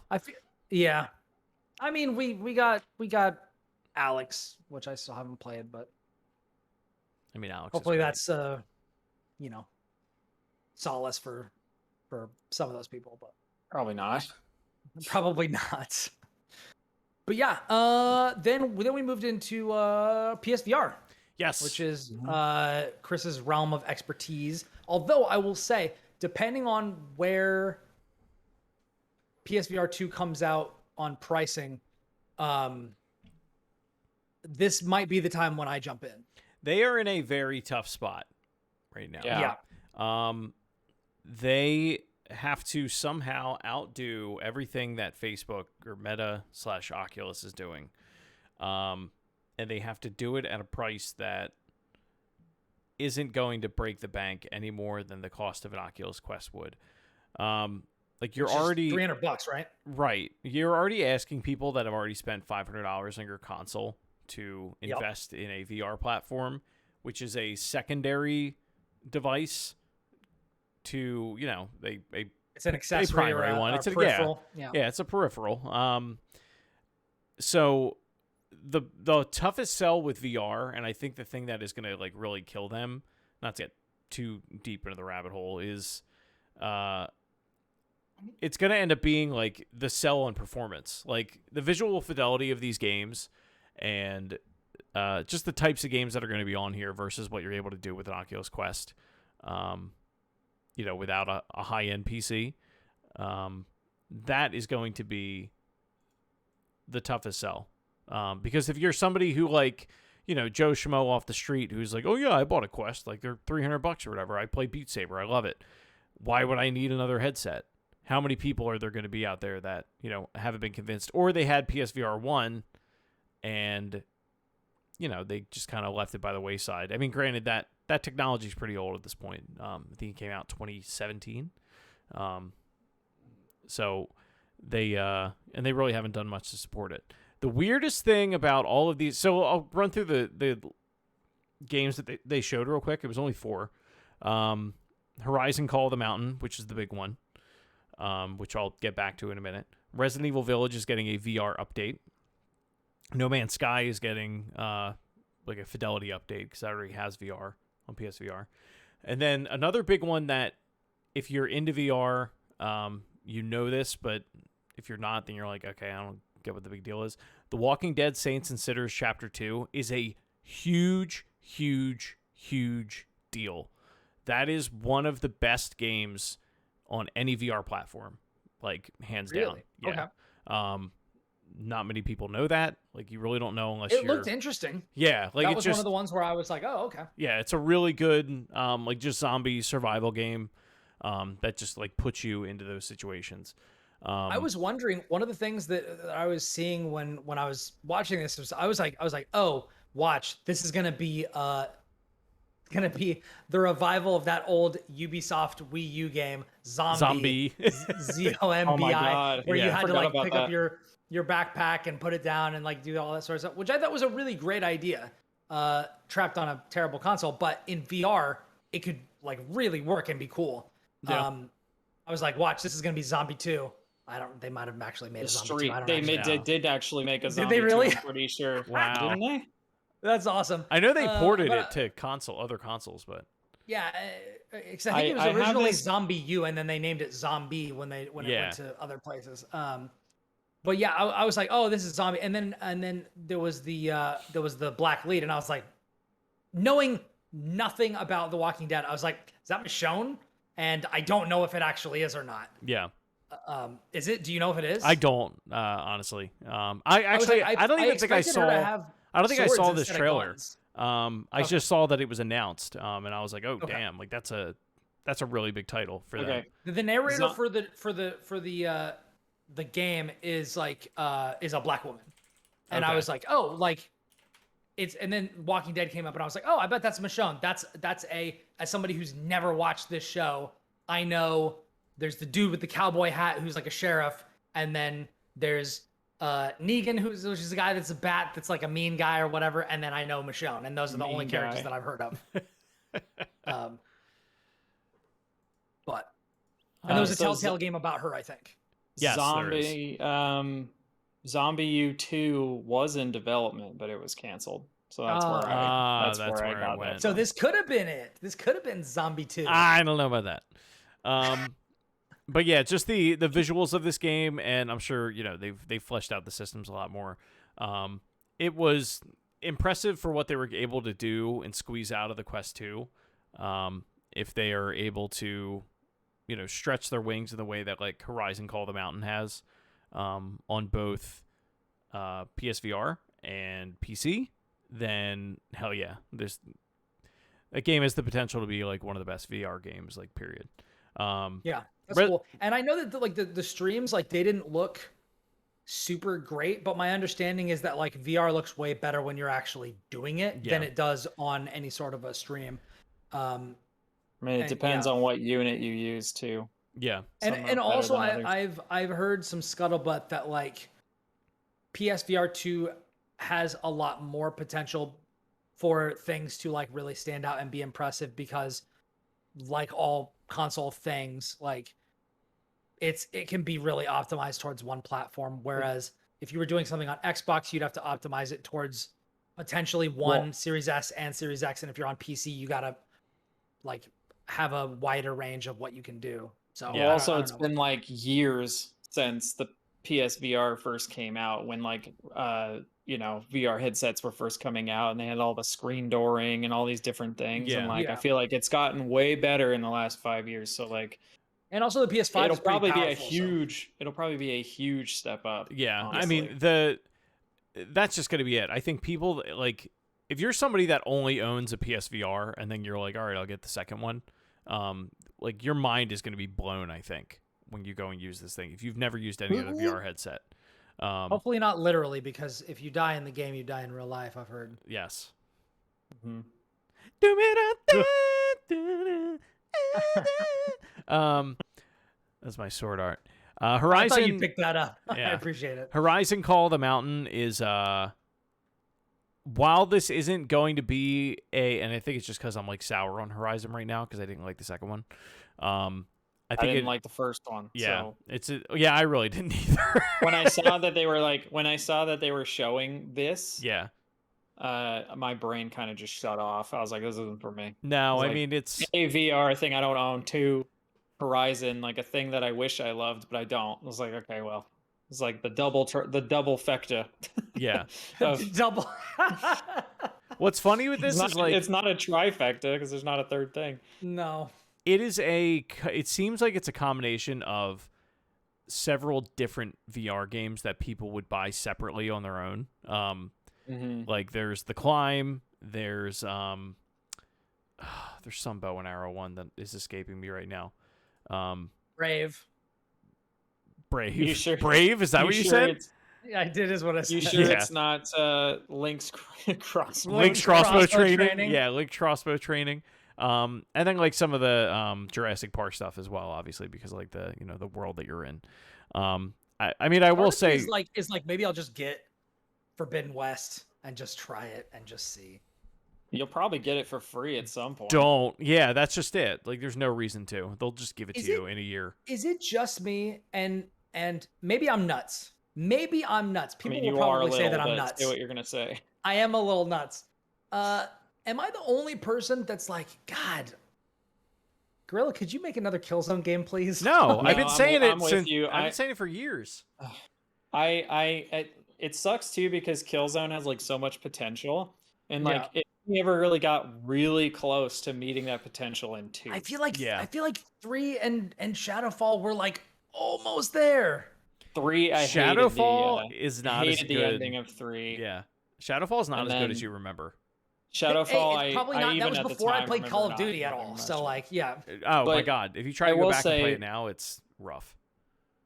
Yeah. I mean, we got Alex, which I still haven't played, but I mean, Alex. hopefully that's solace for some of those people, but Probably not. probably not. But yeah, then we moved into PSVR, Yes. which is Chris's realm of expertise. Although I will say, depending on where PSVR 2 comes out on pricing, this might be the time when I jump in. They are in a very tough spot right now. Yeah. They have to somehow outdo everything that Facebook or Meta / Oculus is doing. And they have to do it at a price that isn't going to break the bank any more than the cost of an Oculus Quest would. Like you're already $300, right? Right. You're already asking people that have already spent $500 on your console to invest in a VR platform, which is a secondary device to, It's an accessory or a It's peripheral. Yeah, it's a peripheral. So the toughest sell with VR, and I think the thing that is going to like really kill them, not to get too deep into the rabbit hole, is it's going to end up being like the sell on performance, like the visual fidelity of these games, and just the types of games that are going to be on here versus what you're able to do with an Oculus Quest. Without a high-end PC, that is going to be the toughest sell. Because if you're somebody who Joe Schmo off the street who's like, oh yeah, I bought a Quest, like they're $300 or whatever. I play Beat Saber. I love it. Why would I need another headset? How many people are there going to be out there that, haven't been convinced, or they had PSVR 1 and, they just kind of left it by the wayside. I mean, granted that technology is pretty old at this point. I think it came out 2017. So they really haven't done much to support it. The weirdest thing about all of these, so I'll run through the games that they showed real quick. It was only 4. Horizon Call of the Mountain, which is the big one, which I'll get back to in a minute. Resident Evil Village is getting a VR update. No Man's Sky is getting like a fidelity update because it already has VR on PSVR. And then another big one that if you're into VR, you know this, but if you're not, then you're like, okay, I don't get what the big deal is. The Walking Dead Saints and Sinners Chapter 2 is a huge, huge, huge deal. That is one of the best games on any VR platform, like hands down. Yeah. Okay. Not many people know that. Like, you really don't know unless It you're... looked interesting. Yeah, like that it's was just one of the ones where I was like, oh, okay. yeah, it's a really good like just zombie survival game that just like puts you into those situations. I was wondering, one of the things that I was seeing when I was watching this was I was like, oh, watch, this is gonna be the revival of that old Ubisoft Wii U game, Zombie. Z-O-M-B-I, Oh my God. where you Yeah, I had to forgot like about pick up that. your backpack and put it down and like do all that sort of stuff, which I thought was a really great idea. Trapped on a terrible console, but in VR, it could like really work and be cool. Yeah. I was like, watch, this is gonna be Zombie 2. They might have actually made a Zombie 2. I don't actually know. Did actually make a Did Zombie they really? 2, I'm pretty sure. Wow. Didn't they? That's awesome. I know they ported but, it to other consoles, but yeah, because I think it was I have originally this- Zombie U, and then they named it Zombie when it Yeah. went to other places. But yeah, I was like, oh, this is Zombie, and then there was the black lead, and I was like, knowing nothing about The Walking Dead, I was like, is that Michonne? And I don't know if it actually is or not. yeah. Is it? Do you know if it is? I don't honestly. I actually I don't even think I expected her to saw have I don't think I swords saw this instead of trailer. guns. I just saw that it was announced, and I was like, oh Okay. damn, like that's a really big title for them. Okay. The narrator Zo- for the game is like is a black woman, and I Okay. was like, oh, like it's. And then Walking Dead came up, and I was like, oh, I bet that's Michonne. That's as somebody who's never watched this show, I know there's the dude with the cowboy hat who's like a sheriff, and then there's Negan, which is a guy that's a bat, that's like a mean guy or whatever, and then I know Michonne, and those are the only Mean characters guy. that I've heard of. But and there was a so Telltale game about her, I think. Yes, there is. Zombie U 2 was in development, but it was canceled. So that's where that's where I where it got went. that. So this could have been it. This could have been Zombie 2. I don't know about that. But yeah, just the visuals of this game, and I'm sure they've fleshed out the systems a lot more. It was impressive for what they were able to do and squeeze out of the Quest 2. If they are able to, stretch their wings in the way that like Horizon Call of the Mountain has, on both PSVR and PC, then hell yeah, that game has the potential to be like one of the best VR games, like period. Yeah, that's But- cool. And I know that the streams, like, they didn't look super great, but my understanding is that like VR looks way better when you're actually doing it than Yeah. it does on any sort of a stream. I mean, it and, depends yeah. on what unit you use too. Yeah. Some And are and better also than others. I've heard some scuttlebutt that like PSVR 2 has a lot more potential for things to like really stand out and be impressive, because like all console things, like it can be really optimized towards one platform, whereas if you were doing something on Xbox, you'd have to optimize it towards potentially one Well- Series S and Series X, and if you're on PC, you gotta like have a wider range of what you can do. So Yeah. Well, I also, don't it's know. been like years since the PSVR first came out, when like VR headsets were first coming out, and they had all the screen dooring and all these different things. Yeah. And like Yeah. I feel like it's gotten way better in the last 5 years. So like And also the PS5 it'll is pretty probably be a powerful, so- huge step up. Yeah, I honestly. mean that's just gonna be it. I think people like if you're somebody that only owns a PSVR and then you're like, all right, I'll get the second one. Like your mind is gonna be blown, I think, when you go and use this thing. If you've never used any other VR headset, Hopefully not literally, because if you die in the game, you die in real life, I've heard. yes. Mhm. That's my sword art. I Horizon. thought you picked that up. I Yeah. appreciate it. Horizon Call of the Mountain is while this isn't going to be and I think it's just because I'm like sour on Horizon right now because I didn't like the second one. I I think didn't like the first one. Yeah, So yeah. I really didn't either. when I saw that they were showing this, yeah. my brain kind of just shut off. I was like, this isn't for me. No, I Like, mean it's a VR thing I don't own. Two, Horizon, like a thing that I wish I loved, but I don't. I was like, okay, well, it's like the double-fecta yeah. of Double. What's funny with this is like it's not a trifecta because there's not a third thing. No. it seems like it's a combination of several different VR games that people would buy separately on their own. Like there's The Climb, there's some bow and arrow one that is escaping me right now. Brave. You sure? Brave? Is that what you sure said? Yeah, I did is what I said. You sure Yeah. it's not Link's crossbow? Link's crossbow training. training. Yeah, Link's crossbow training. And then like some of the Jurassic Park stuff as well, obviously, because like the the world that you're in. I mean I will say is like maybe I'll just get Forbidden West and just try it and just see. You'll probably get it for free at some point. don't. Yeah, that's just it. Like there's no reason to. They'll just give it to you in a year. Is it just me and maybe I'm nuts? Maybe I'm nuts. I People mean, you will are a probably say little, that I'm but nuts. say what you're gonna say. I am a little nuts. Am I the only person that's like, God, Gorilla, could you make another Killzone game, please? No, I've been saying I'm it with since you. I've been saying it for years. It sucks too because Killzone has like so much potential, and like Yeah. it never really got really close to meeting that potential in 2. I feel like 3 and Shadowfall were like almost there. 3, I Shadowfall hated is not as the good. ending of 3. Yeah, Shadowfall is not And as good as then- you remember. Shadowfall, Hey, it's probably I not. even That was at the before I time played remember Call of not Duty at loving all. much So of it. like, yeah. Oh my But god, if you try I to go will back and play say- it now, it's rough.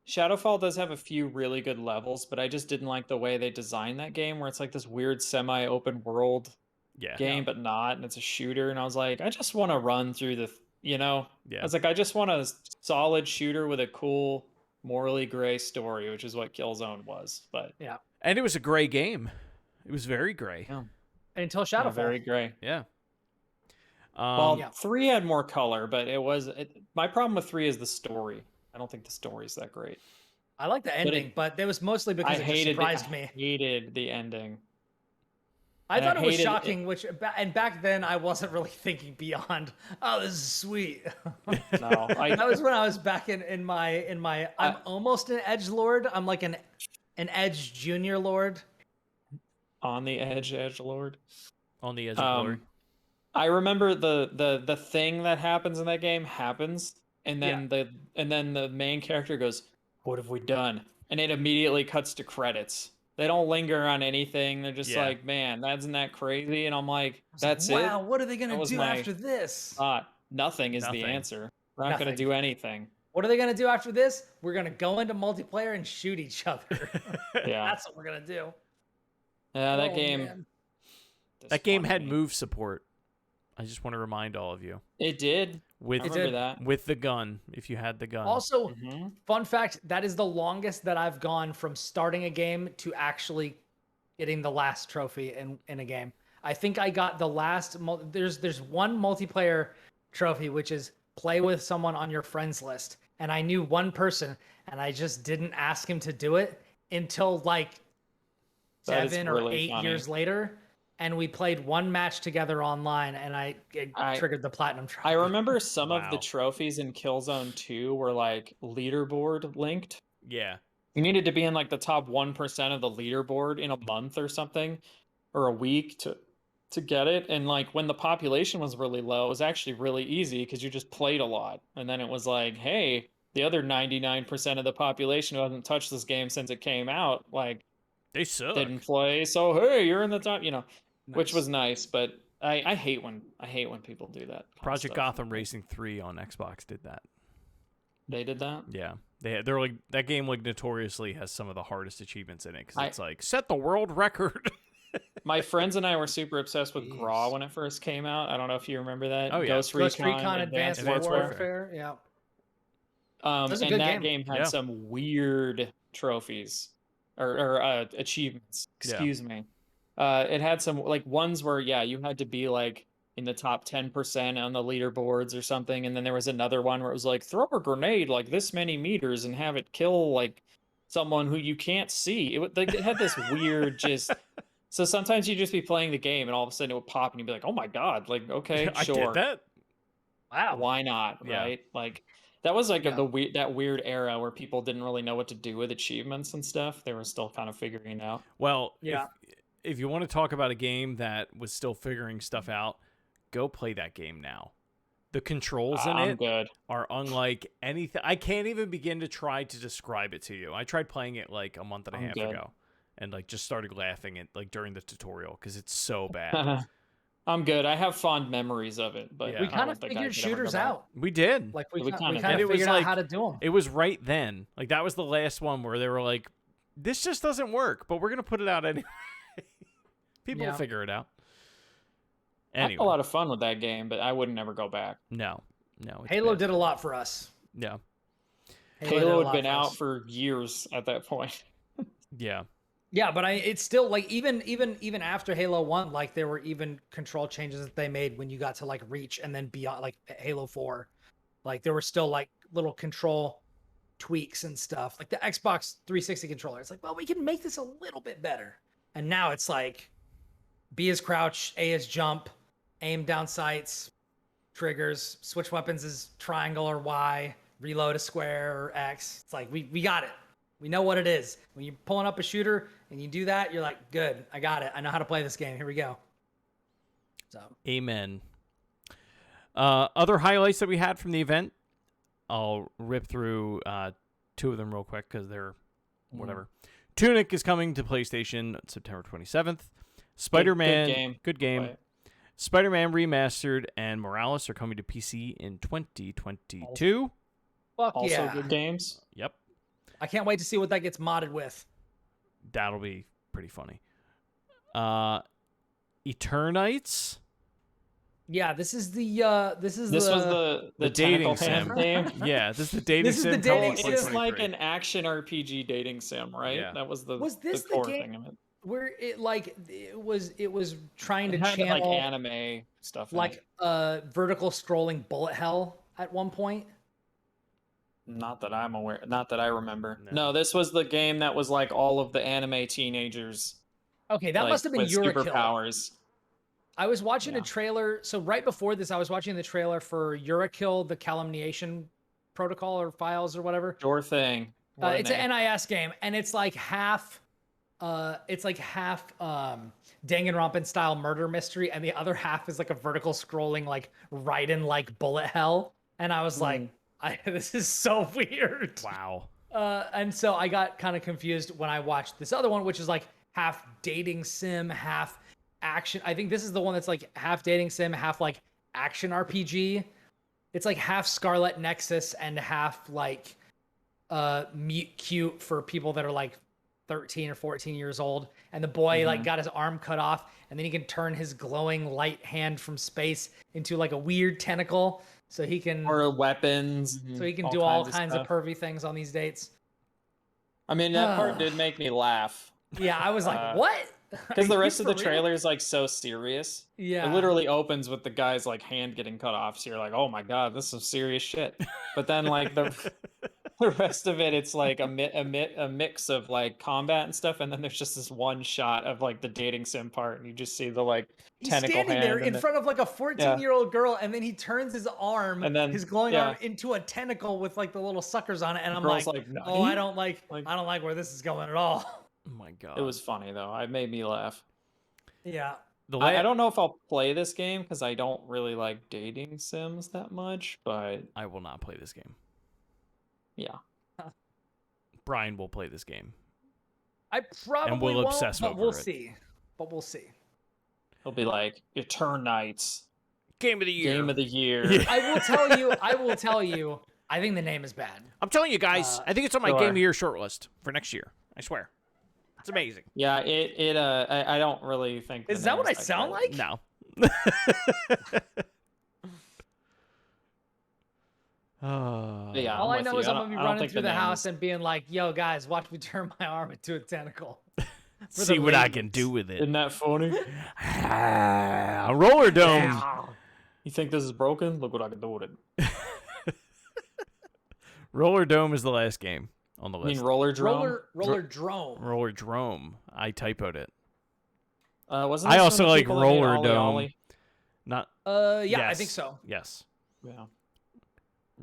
Shadowfall does have a few really good levels, but I just didn't like the way they designed that game, where it's like this weird semi-open world Yeah. game, but not, and it's a shooter. And I was like, I just want to run through the, I Yeah. was like, I just want a solid shooter with a cool, morally gray story, which is what Killzone was. But And it was a gray game. It was very gray. yeah, Until yeah, Shadowfall. very gray. Yeah. Well, Yeah. 3 had more color, but my problem with 3 is the story. I don't think the story's that great. I like the ending, but it was mostly because it just surprised me. Hated the ending. I and thought I it was hated it- shocking, and back then I wasn't really thinking beyond. Oh, this is sweet. No, That was when I was back in my. I'm almost an edge lord. I'm like an edge junior lord. on the edge lord. On the edge of glory. I remember the thing that happens in that game happens, and then the main character goes, "What have we done?" And it immediately cuts to credits. They don't linger on anything. They're just Yeah. like, "Man, isn't that crazy?" And I'm like, "That's Wow, it." what are they gonna That was do my after this? Nothing is Nothing. the answer. We're not gonna Nothing. do anything. What are they gonna do after this? We're gonna go into multiplayer and shoot each other. Yeah, That's what we're gonna do. yeah. That Oh, game. man. That game had disappointed me. move support. I just want to remind all of you. It did. With I remember did. that. with the gun, if you had the gun. Also, Mhm. fun fact: that is the longest that I've gone from starting a game to actually getting the last trophy in a game. I think I got the last. There's one multiplayer trophy which is play with someone on your friends list, and I knew one person, and I just didn't ask him to do it until like That is 7 or really 8 funny. years later, and we played one match together online, and it triggered the platinum trophy. I remember some of the Wow. trophies in Killzone 2 were like leaderboard linked. Yeah. You needed to be in like the top 1% of the leaderboard in a month or something, or a week to get it. And like when the population was really low, it was actually really easy because you just played a lot. And then it was like, hey, the other 99% of the population who hasn't touched this game since it came out, like They suck. didn't play. So hey, you're in the top, which Nice. was nice. But I hate when people do that. kind of Project stuff. Gotham Racing 3 on Xbox did that. They did that. Yeah. They're like that game like notoriously has some of the hardest achievements in it cuz I- it's like set the world record. My friends and I were super obsessed with Jeez. GRAW when it first came out. I don't know if you remember that. Oh, yeah. Ghost Ghost Recon, Recon Advanced Warfare. Warfare. Yeah. That's a And good that game. game had Yeah. some weird trophies or achievements. Yeah. Excuse me. It had some like ones where you had to be like in the top 10% on the leaderboards or something. And then there was another one where it was like, throw a grenade like this many meters and have it kill like someone who you can't see. Like, it had this weird just. So sometimes you just be playing the game and all of a sudden it would pop and you'd be like, oh my God, like, okay, I sure. did that. Wow. Why not? Yeah. Right? Like, that was like Yeah. that weird era where people didn't really know what to do with achievements and stuff. They were still kind of figuring it out. Well, Yeah. if you want to talk about a game that was still figuring stuff out, go play that game now. The controls in I'm it good. are unlike anything. I can't even begin to try to describe it to you. I tried playing it like a month and a I'm half good. ago, and like just started laughing at like during the tutorial because it's so bad. I'm good. I have fond memories of it, but Yeah. We I kind don't of think I figured could ever go shooters back. out. We did. Like we We kind kinda of did. And it was figured out like- how to do them. It was right then. Like that was the last one where they were like, "This just doesn't work," but we're gonna put it out anyway. People will Yeah. figure it out. I had Anyway, a lot of fun with that game, but I wouldn't ever go back. no, it's Halo bad. did a lot for us. Yeah, did a Halo lot had been for out us. for years at that point. yeah. Yeah, but it's still like even after Halo 1, like there were even control changes that they made when you got to like Reach and then beyond, like Halo 4. Like there were still like little control tweaks and stuff. Like the Xbox 360 controller. It's like, well, we can make this a little bit better. And now it's like B is crouch, A is jump, aim down sights, triggers, switch weapons is triangle or Y, reload is square or X. It's like we got it. We know what it is. When you're pulling up a shooter and you do that, you're like, good, I got it. I know how to play this game. Here we go. So Amen. Other highlights that we had from the event, I'll rip through two of them real quick because they're whatever. Tunic is coming to PlayStation September 27th. Spider-Man, good game. Right. Spider-Man Remastered and Morales are coming to PC in 2022. fuck Also yeah. good games. Yep, I can't wait to see what that gets modded with. that'll be pretty funny. Eternights. Yeah, this is the This was the dating Tentacle Hand sim. game. Yeah, this is the dating This is sim. the dating coming It's sim. like 2023. an action RPG dating sim, right? Yeah. That was the this the the core game- thing of it. where it like it was trying to It had like channel anime stuff. In like it. vertical scrolling bullet hell at one point. Not that I'm aware. Not that I remember. No. No, this was the game that was like all of the anime teenagers. Okay, that like, must have been with Eurokill. superpowers. I was watching a Yeah. trailer. So right before this, I was watching the trailer for Eurokill, the Calumniation Protocol or Files or whatever. Your thing. What a It's name. an NIS game, and it's like half Danganronpa style murder mystery, and the other half is like a vertical scrolling like Raiden like bullet hell. And I was like, this is so weird. Wow. And so I got kind of confused when I watched this other one, which is like half dating sim, half action. I think this is the one that's like half dating sim, half like action RPG. It's like half Scarlet Nexus and half like mute cute for people that are like 13 or 14 years old. And the boy like got his arm cut off, and then he can turn his glowing light hand from space into like a weird tentacle, so he can Or weapons. so he can do all kinds of pervy things on these dates. I mean, that part did make me laugh. Yeah, I was like, what? Because the Are you rest of the for real? trailer is like so serious. Yeah. It literally opens with the guy's like hand getting cut off. So you're like, oh my God, this is some serious shit. But then like the rest of it, it's like a mix of like combat and stuff. And then there's just this one shot of like the dating sim part. And you just see the like He's tentacle standing hand. there and in the- front of like a 14-year-old girl, and then he turns his arm, And then- his glowing yeah. arm, into a tentacle with like the little suckers on it. And I'm girl's like, like, oh, I "Nani?" don't like where this is going at all. Oh my god. It was funny though. It made me laugh. Yeah. I don't know if I'll play this game because I don't really like dating sims that much, but I will not play this game. yeah. Brian will play this game. I probably we'll won't, obsess but over we'll it. see. But we'll see. He'll be like, Eternights, Game of the year. game of the year. Yeah. I will tell you, I think the name is bad. I'm telling you guys, I think it's on my sure. Game of the Year shortlist for next year. I swear. It's amazing. Yeah, I don't really think. the Is that what I name's sound great. like? No. But yeah, All I'm I with know you. is I'm I gonna be don't running think through the name house is- and being like, "Yo, guys, watch me turn my arm into a tentacle." For the See what I can ratings. do with it. Isn't that funny? Rollerdrome. You think this is broken? Look what I can do with it. Rollerdrome is the last game on the I mean, list. Rollerdrome. Rollerdrome. I typoed it. Wasn't I this also from the like people that made Rollerdrome. Ollie Ollie? Not. Yeah, I Yes. think so. Yes. Yeah.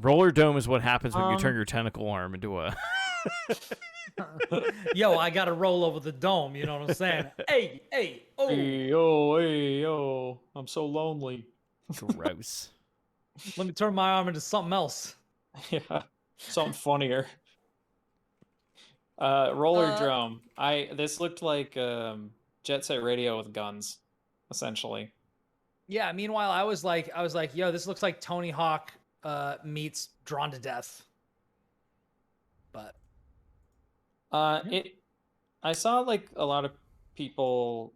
Rollerdrome is what happens when you turn your tentacle arm into a. Yo, I gotta roll over the dome. You know what I'm saying? Hey, oh. Hey, yo, I'm so lonely. Gross. Let me turn my arm into something else. Yeah, something funnier. Rollerdrome. This looked like Jet Set Radio with guns, essentially. Yeah. Meanwhile, I was like, yo, this looks like Tony Hawk meets Drawn to Death. But I saw like a lot of people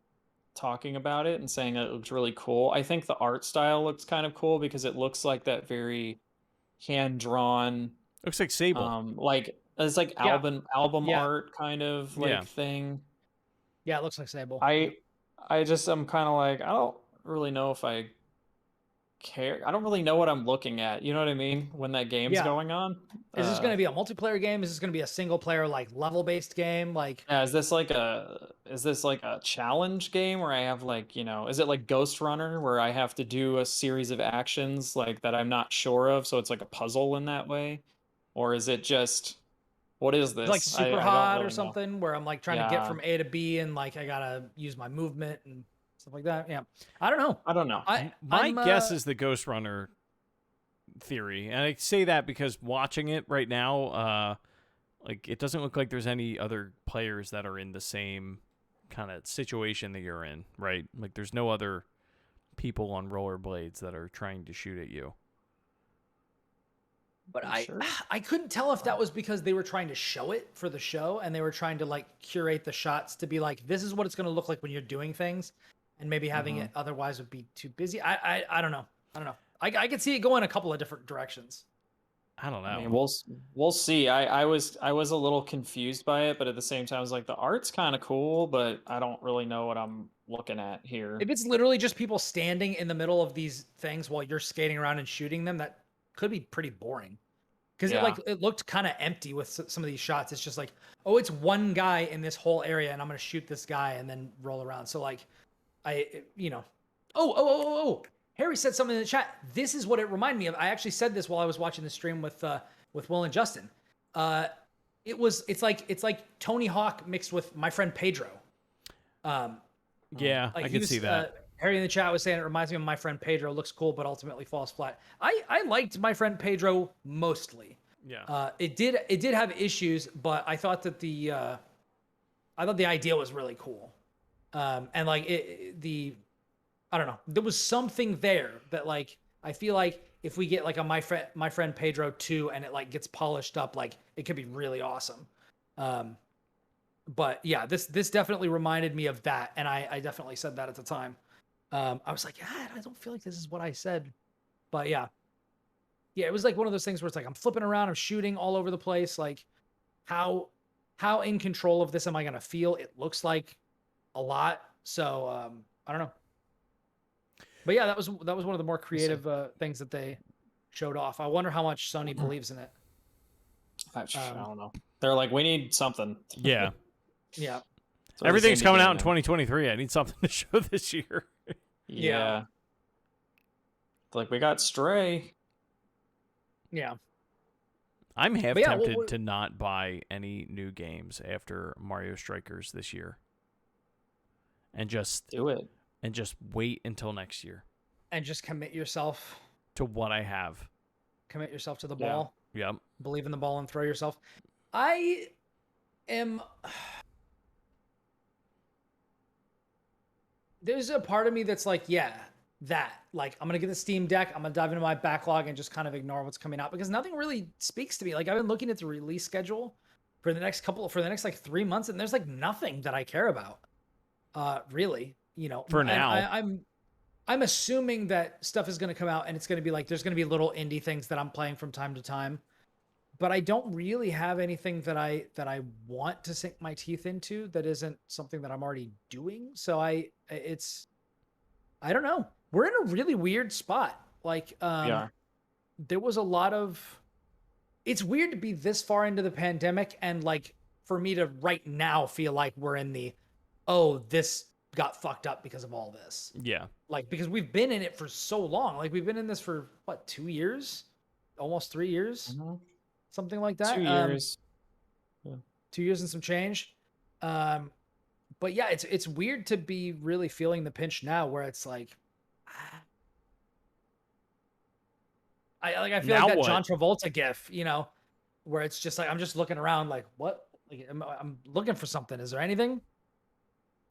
talking about it and saying it looks really cool. I think the art style looks kind of cool because it looks like that very hand-drawn Looks like Sable. like it's like Yeah. album Yeah. art kind of like Yeah. thing. yeah, it looks like Sable. I'm kind of like I don't really know if I care. I don't really know what I'm looking at. You know what I mean? When that game's Yeah. going on. Is this going to be a multiplayer game? Is this going to be a single player like level based game? Like, Yeah, is this like a challenge game where I have like, is it like Ghost Runner where I have to do a series of actions like that I'm not sure of, so it's like a puzzle in that way? Or is it just what is this? like super I don't hot really or know. something where I'm like trying to get Yeah. from A to B and like I gotta use my movement and stuff like that. Yeah, I don't know. I don't know. My I'm, guess is the Ghost Runner theory, and I say that because watching it right now, like it doesn't look like there's any other players that are in the same kind of situation that you're in, right? Like there's no other people on rollerblades that are trying to shoot at you. But You sure? I couldn't tell if that was because they were trying to show it for the show and they were trying to like curate the shots to be like this is what it's going to look like when you're doing things, and maybe having it otherwise would be too busy. I don't know. I could see it going a couple of different directions. I don't know. I mean, we'll see. I was a little confused by it, but at the same time, I was like, the art's kind of cool, but I don't really know what I'm looking at here. If it's literally just people standing in the middle of these things while you're skating around and shooting them, that could be pretty boring. Because Yeah. it looked kind of empty with some of these shots. It's just like, oh, it's one guy in this whole area, and I'm gonna shoot this guy and then roll around. So like, oh. Harry said something in the chat. This is what it reminded me of. I actually said this while I was watching the stream with Will and Justin. It's like Tony Hawk mixed with My Friend Pedro. Yeah, Like I can see that. Harry in the chat was saying it reminds me of My Friend Pedro. Looks cool, but ultimately falls flat. I liked My Friend Pedro mostly. Yeah. It did have issues, but I thought that the idea was really cool. And like I don't know, there was something there that like I feel like if we get like a My Friend Pedro 2 and it like gets polished up, like it could be really awesome. But yeah, this definitely reminded me of that, and I definitely said that at the time. I was like, I don't feel like this is what I said, but yeah, it was like one of those things where it's like I'm flipping around, I'm shooting all over the place. Like, how in control of this am I gonna feel? It looks like a lot, so I don't know. But yeah, that was one of the more creative things that they showed off. I wonder how much Sony believes in it. I don't know. They're like, we need something. Yeah. Yeah. So they Everything's seem to coming be out in doing 2023. I need something to show this year. it. Yeah. Like we got Stray. Yeah. I'm half But yeah, tempted to not buy any new games after Mario Strikers this year. And just Do it. and just wait until next year And just commit yourself to what I have. to the Yeah. ball. Yep. Believe in the ball and throw yourself. I am. There's a part of me that's like, yeah, that. Like, I'm gonna get the Steam Deck. I'm gonna dive into my backlog and just kind of ignore what's coming out because nothing really speaks to me. Like, I've been looking at the release schedule for the next like 3 months, and there's like nothing that I care about. Really, For now. I'm assuming that stuff is gonna come out and it's gonna be like there's gonna be little indie things that I'm playing from time to time. but I don't really have anything that I want to sink my teeth into that isn't something that I'm already doing. So I don't know. We're in a really weird spot. Like Yeah. there was a lot of, it's weird to be this far into the pandemic and like for me to right now feel like we're in the, oh, this got fucked up because of all this. Yeah. Like, because we've been in it for so long. Like we've been in this for what, 2 years? Almost 3 years? Something like that. 2 years. 2 years and some change. But yeah, it's weird to be really feeling the pinch now where it's like, I feel Now like that what? John Travolta gif, you know, where it's just like I'm just looking around like, what? Like, I'm looking for something. Is there anything?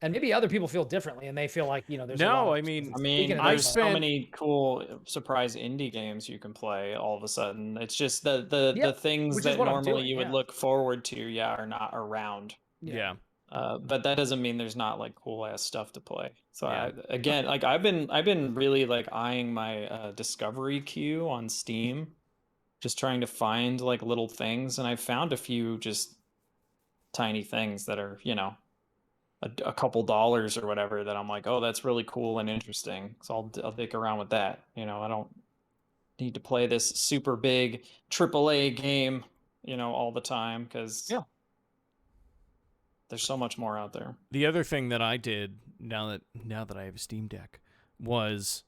And maybe other people feel differently, and they feel like, you know, there's a lot No, of I mean, stuff I mean, speaking of I've there's this, so spent- many cool surprise indie games you can play all of a sudden. It's just the Yeah, things which is that what I'm normally doing, you would yeah. look forward to, yeah, are not around. yeah. But that doesn't mean there's not like cool ass stuff to play. So Yeah. again, like I've been really like eyeing my discovery queue on Steam, just trying to find like little things, and I found a few just tiny things that are, you know, a couple dollars or whatever that I'm like, oh, that's really cool and interesting. So I'll dick around with that. You know, I don't need to play this super big AAA game, you know, all the time because Yeah. there's so much more out there. The other thing that I did now that I have a Steam Deck was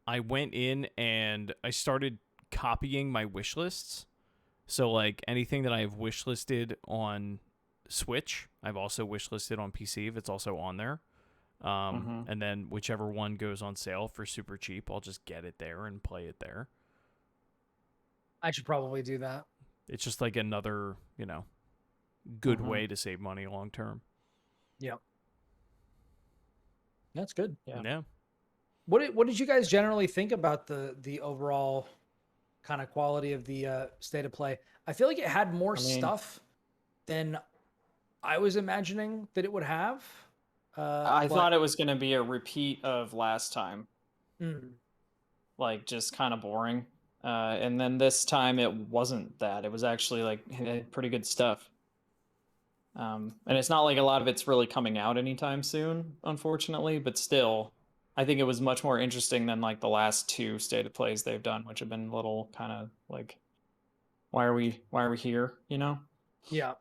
I went in and I started copying my wish lists. So like anything that I have wish listed on Switch, I've also wish listed on PC if it's also on there. And then whichever one goes on sale for super cheap, I'll just get it there and play it there. I should probably do that. It's just like another, you know, good way to save money long term. Yeah. That's good. Yeah. What did you guys generally think about the overall kind of quality of the state of play? I feel like it had more stuff than I was imagining that it would have. I thought it was going to be a repeat of last time. Mm. Like just kind of boring. And then this time it wasn't that. It was actually like pretty good stuff. And it's not like a lot of it's really coming out anytime soon, unfortunately, but still, I think it was much more interesting than like the last 2 state of plays they've done, which have been a little kind of like, why are we here, you know? Yeah.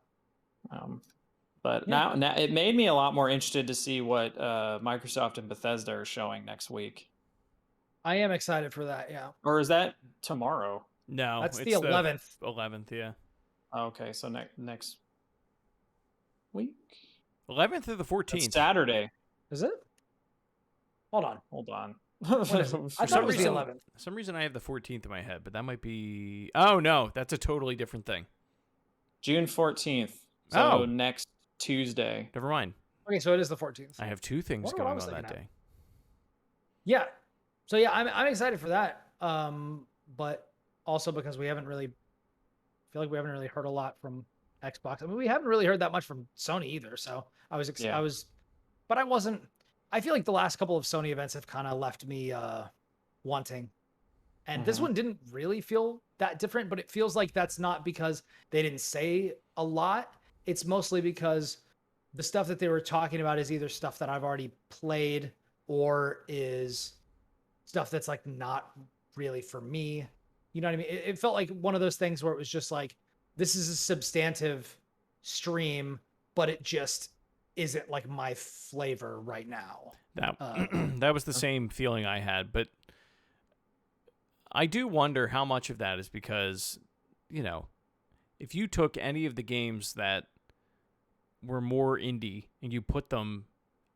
But now it made me a lot more interested to see what Microsoft and Bethesda are showing next week. I am excited for that, yeah. Or is that tomorrow? No, That's it's the 11th. 11th, yeah. Okay, so next week? 11th or the 14th? It's Saturday. Is it? Hold on. Hold on. What is it? I thought it was the 11th. For some reason I have the 14th in my head, but that might be... Oh, no, that's a totally different thing. June 14th. So next Tuesday. Never mind. Okay, so it is the 14th. I have 2 things Wonder what I going was on that thinking of. day. Yeah. So yeah, I'm excited for that. But also because we haven't really heard a lot from Xbox. I mean, we haven't really heard that much from Sony either. So I feel like the last couple of Sony events have kind of left me wanting. And this one didn't really feel that different, but it feels like that's not because they didn't say a lot. It's mostly because the stuff that they were talking about is either stuff that I've already played or is stuff that's like not really for me. You know what I mean? It felt like one of those things where it was just like, this is a substantive stream, but it just isn't like my flavor right now. That was the same feeling I had, but I do wonder how much of that is because, you know, if you took any of the games that were more indie and you put them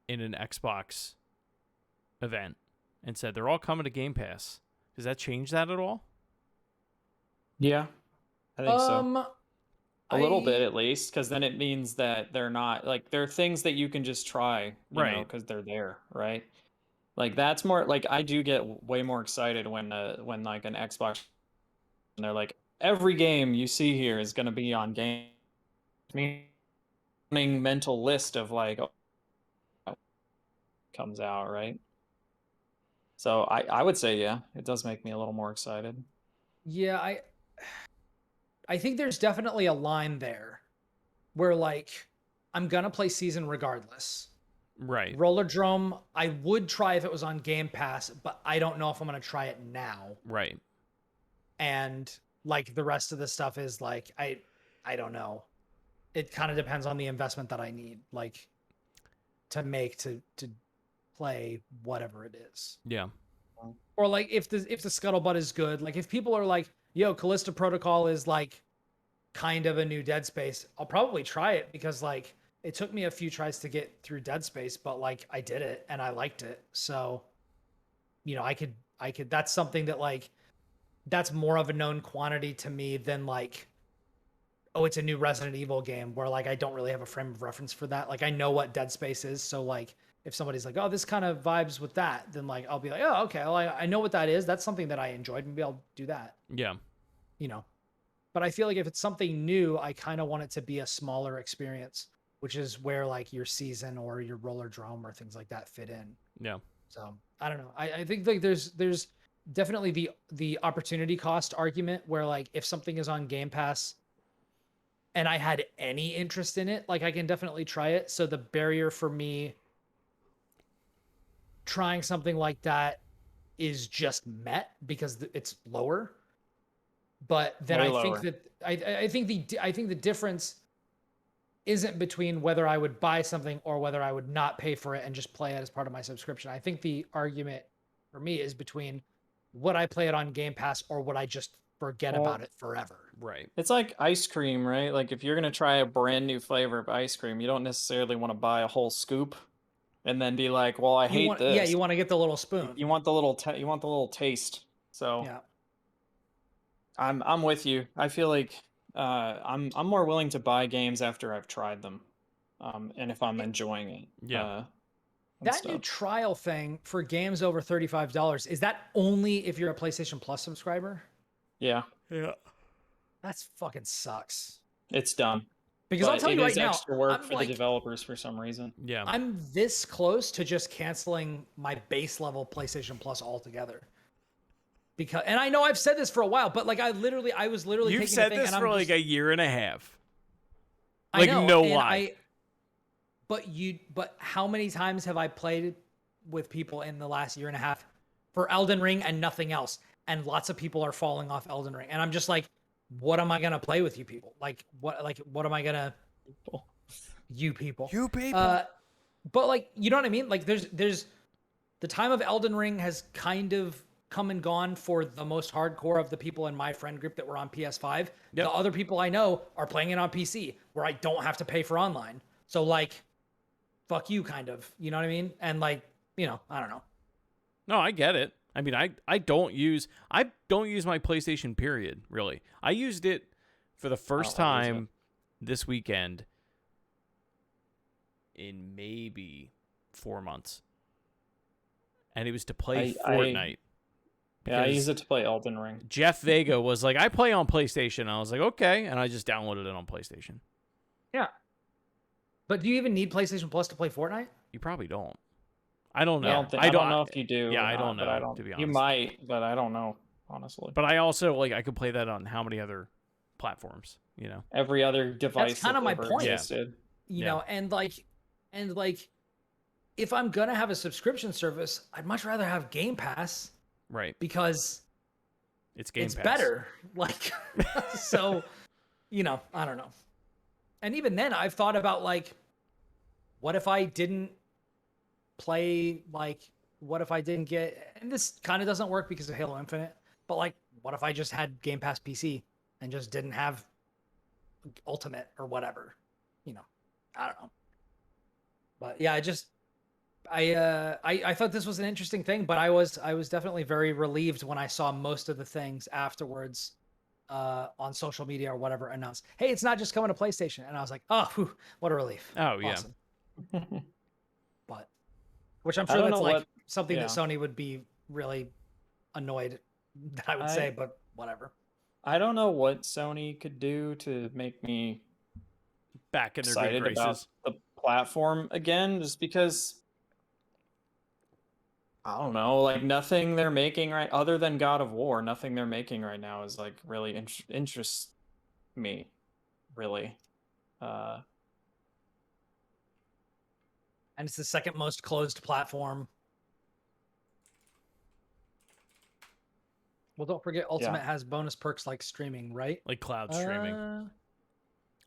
in an Xbox event and said they're all coming to Game Pass, does that change that at all? Yeah, I think so. A little bit I- at least, because then it means that they're not like they're things that you can just try, you know, Right. because they're there, right? Like that's more like I do get way more excited when like an Xbox and they're like every game you see here is going to be on game. Mental list of like comes out, right? So I would say yeah, it does make me a little more excited. Yeah, I think there's definitely a line there where like I'm gonna play season regardless. Right. Rollerdrome, I would try if it was on Game Pass, but I don't know if I'm gonna try it now. Right. And like the rest of the stuff is like I don't know. It kind of depends on the investment that I need, like to make to play whatever it is. Yeah. Or like if the scuttlebutt is good, like if people are like, yo, Calisto Protocol is like kind of a new Dead Space, I'll probably try it because like it took me a few tries to get through Dead Space, but like I did it and I liked it. So, you know, I could that's something that like that's more of a known quantity to me than like, oh, it's a new Resident Evil game where like I don't really have a frame of reference for that. Like I know what Dead Space is, so like if somebody's like, oh, this kind of vibes with that, then like I'll be like, oh, okay, well, I know what that is. That's something that I enjoyed. Maybe I'll do that. Yeah. You know, but I feel like if it's something new, I kind of want it to be a smaller experience, which is where like your season or your Rollerdrome or things like that fit in. Yeah. So I don't know. I think like there's definitely the opportunity cost argument where like if something is on Game Pass and I had any interest in it, like I can definitely try it. So the barrier for me trying something like that is just met because it's lower. But then Way I lower. think that I think the difference isn't between whether I would buy something or whether I would not pay for it and just play it as part of my subscription. I think the argument for me is between would I play it on Game Pass or would I just forget about it forever? Right. It's like ice cream, right? Like if you're gonna try a brand new flavor of ice cream, you don't necessarily want to buy a whole scoop and then be like, "Well, I hate this." Yeah, you want to get the little spoon. You want the little you want the little taste. So Yeah. I'm with you. I feel like I'm more willing to buy games after I've tried them, and if I'm enjoying it. Yeah. And That new stuff. trial thing for games over $35, is that only if you're a PlayStation Plus subscriber? Yeah, Yeah. That's fucking sucks. it's dumb. Because But I'll tell it you right is now, extra work I'm for like, the developers for some reason. Yeah. I'm this close to just canceling my base level PlayStation Plus altogether. Because, and I know I've said this for a while, but like I was literally You've taking said a thing this and for I'm like just, a year and a half. I Like know, no and lie. but how many times have I played with people in the last year and a half for Elden Ring and nothing else? And lots of people are falling off Elden Ring. And I'm just like, what am I gonna play with you people? Like what am I gonna you people? You people. But like, you know what I mean? Like there's the time of Elden Ring has kind of come and gone for the most hardcore of the people in my friend group that were on PS5. Yep. The other people I know are playing it on PC where I don't have to pay for online. So like, fuck you kind of, you know what I mean? And like, you know, I don't know. No, I get it. I mean, I don't use my PlayStation period, really. I used it for the first I don't use time this weekend in maybe 4 months. And it was to play Fortnite. Yeah, I because use it to play Elden Ring. Jeff Vega was like, I play on PlayStation. I was like, okay. And I just downloaded it on PlayStation. Yeah. But do you even need PlayStation Plus to play Fortnite? You probably don't. I don't know. I don't know if you do. Yeah, or I don't not, but know, I don't. to be You honest. might, but I don't know, honestly. But I also, like, I could play that on how many other platforms, you know? Every other device kinda that my ever point. existed. You Yeah. know, and like if I'm gonna have a subscription service, I'd much rather have Game Pass Right. because It's Game it's Pass. better. Like, so, you know, I don't know. And even then, I've thought about like, what if I didn't play, like, what if I didn't get, and this kind of doesn't work because of Halo Infinite, but like, what if I just had Game Pass PC and just didn't have Ultimate or whatever? You know, I don't know. But yeah, I thought this was an interesting thing, but I was definitely very relieved when I saw most of the things afterwards on social media or whatever announced, hey, it's not just coming to PlayStation. And I was like, oh, whew, what a relief. Oh, yeah. Awesome. But which I'm I sure don't that's know like what- something that yeah. Sony would be really annoyed that I would say, but whatever. I don't know what Sony could do to make me Back in their good excited about graces. the platform again, just because I don't know, like nothing they're making right other than God of War, nothing they're making right now is like really me, really. And it's the second most closed platform. Well, don't forget, Ultimate has bonus perks like streaming, right? Like cloud streaming.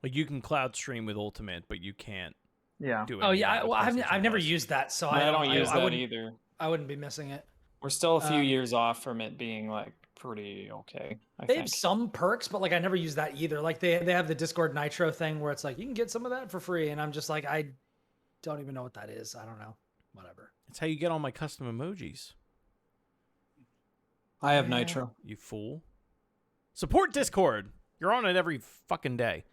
Like you can cloud stream with Ultimate, but you can't do it. Oh yeah, I've never used that, so I don't use that wouldn't, either. I wouldn't be missing it. We're still a few years off from it being like pretty okay. They have some perks, but like I never use that either. Like they have the Discord Nitro thing where it's like you can get some of that for free, and I'm just like I don't even know what that is. I don't know. Whatever. It's how you get all my custom emojis. I have Nitro. You fool. Support Discord. You're on it every fucking day.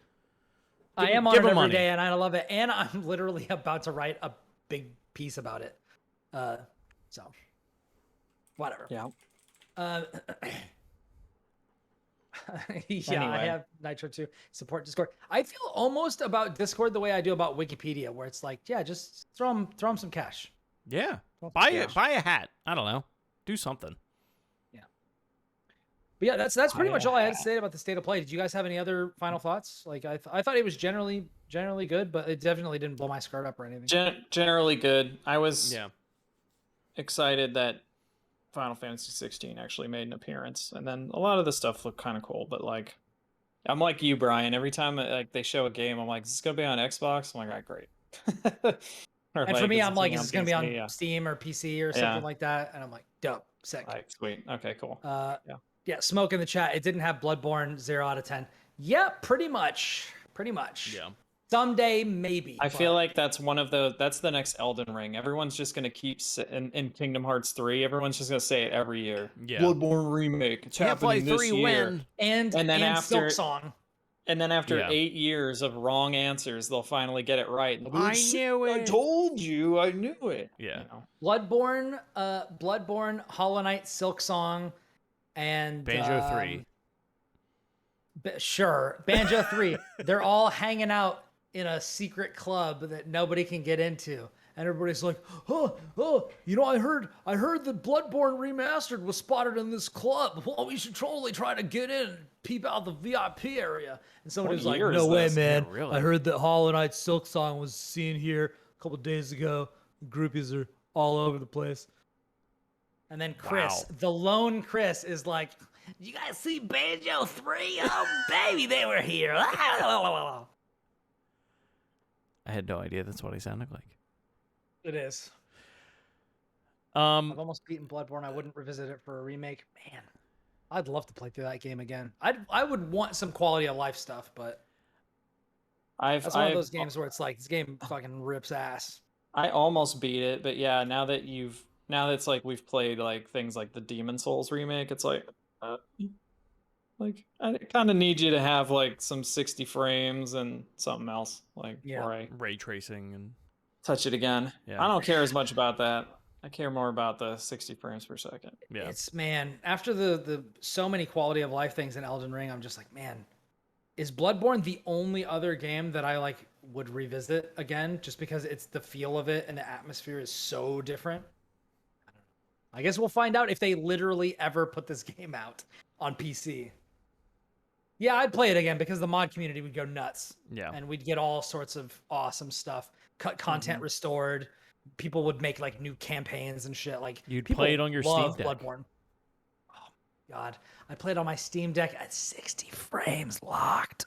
I am on it every day, and I love it. And I'm literally about to write a big piece about it. So, whatever. Yeah. Yeah, Anyway. I have Nitro too. Support Discord. I feel almost about Discord the way I do about Wikipedia, where it's like, yeah, just throw them some cash. Yeah. Buy a hat. I don't know. Do something. But yeah, that's pretty much all I had to say about the state of play. Did you guys have any other final thoughts? Like I thought it was generally good, but it definitely didn't blow my skirt up or anything. Generally good. I was excited that Final Fantasy 16 actually made an appearance, and then a lot of the stuff looked kind of cool. But like, I'm like you, Brian. Every time like they show a game, I'm like, is this gonna be on Xbox? I'm like, all right, great. And for me, I'm like, is this gonna be on Steam or PC or something like that? And I'm like, dope, sick. Like, sweet. Okay, cool. Yeah, Smoke in the chat. It didn't have Bloodborne 0 out of 10. Yeah, pretty much. Yeah. Someday, maybe. I feel like that's one of the. That's the next Elden Ring. Everyone's just gonna keep in Kingdom Hearts 3. Everyone's just gonna say it every year. Yeah. Bloodborne remake. It's happening this year. And then after Silksong. And then after 8 years of wrong answers, they'll finally get it right. I knew it. I told you. I knew it. Yeah. You know? Bloodborne, Hollow Knight, Silksong, and Banjo 3. Sure, Banjo 3. They're all hanging out in a secret club that nobody can get into, and everybody's like, "Oh, you know, I heard that Bloodborne Remastered was spotted in this club. Well, we should totally try to get in, and peep out the VIP area." And somebody was like, "No way, man! Yeah, really? I heard that Hollow Knight Silksong was seen here a couple days ago. Groupies are all over the place." And then Chris, the lone Chris, is like, "You guys see Banjo 3? Oh, baby, they were here." I had no idea that's what he sounded like. It is. I've almost beaten Bloodborne. I wouldn't revisit it for a remake. Man, I'd love to play through that game again. I would want some quality of life stuff, but that's one of those games where it's like, this game fucking rips ass. I almost beat it, but yeah, now that it's like we've played like things like the Demon Souls remake, it's like I kind of need you to have like some 60 frames and something else, like before I ray tracing and touch it again. Yeah. I don't care as much about that. I care more about the 60 frames per second. Yeah. It's, man, after the so many quality of life things in Elden Ring, I'm just like, man, is Bloodborne the only other game that I like would revisit again, just because it's the feel of it and the atmosphere is so different? I guess we'll find out if they literally ever put this game out on PC. Yeah, I'd play it again because the mod community would go nuts. Yeah. And we'd get all sorts of awesome stuff. Cut content restored. People would make like new campaigns and shit. Like, you'd people play it on your love Steam Deck. Bloodborne. Oh God. I played on my Steam Deck at 60 frames locked.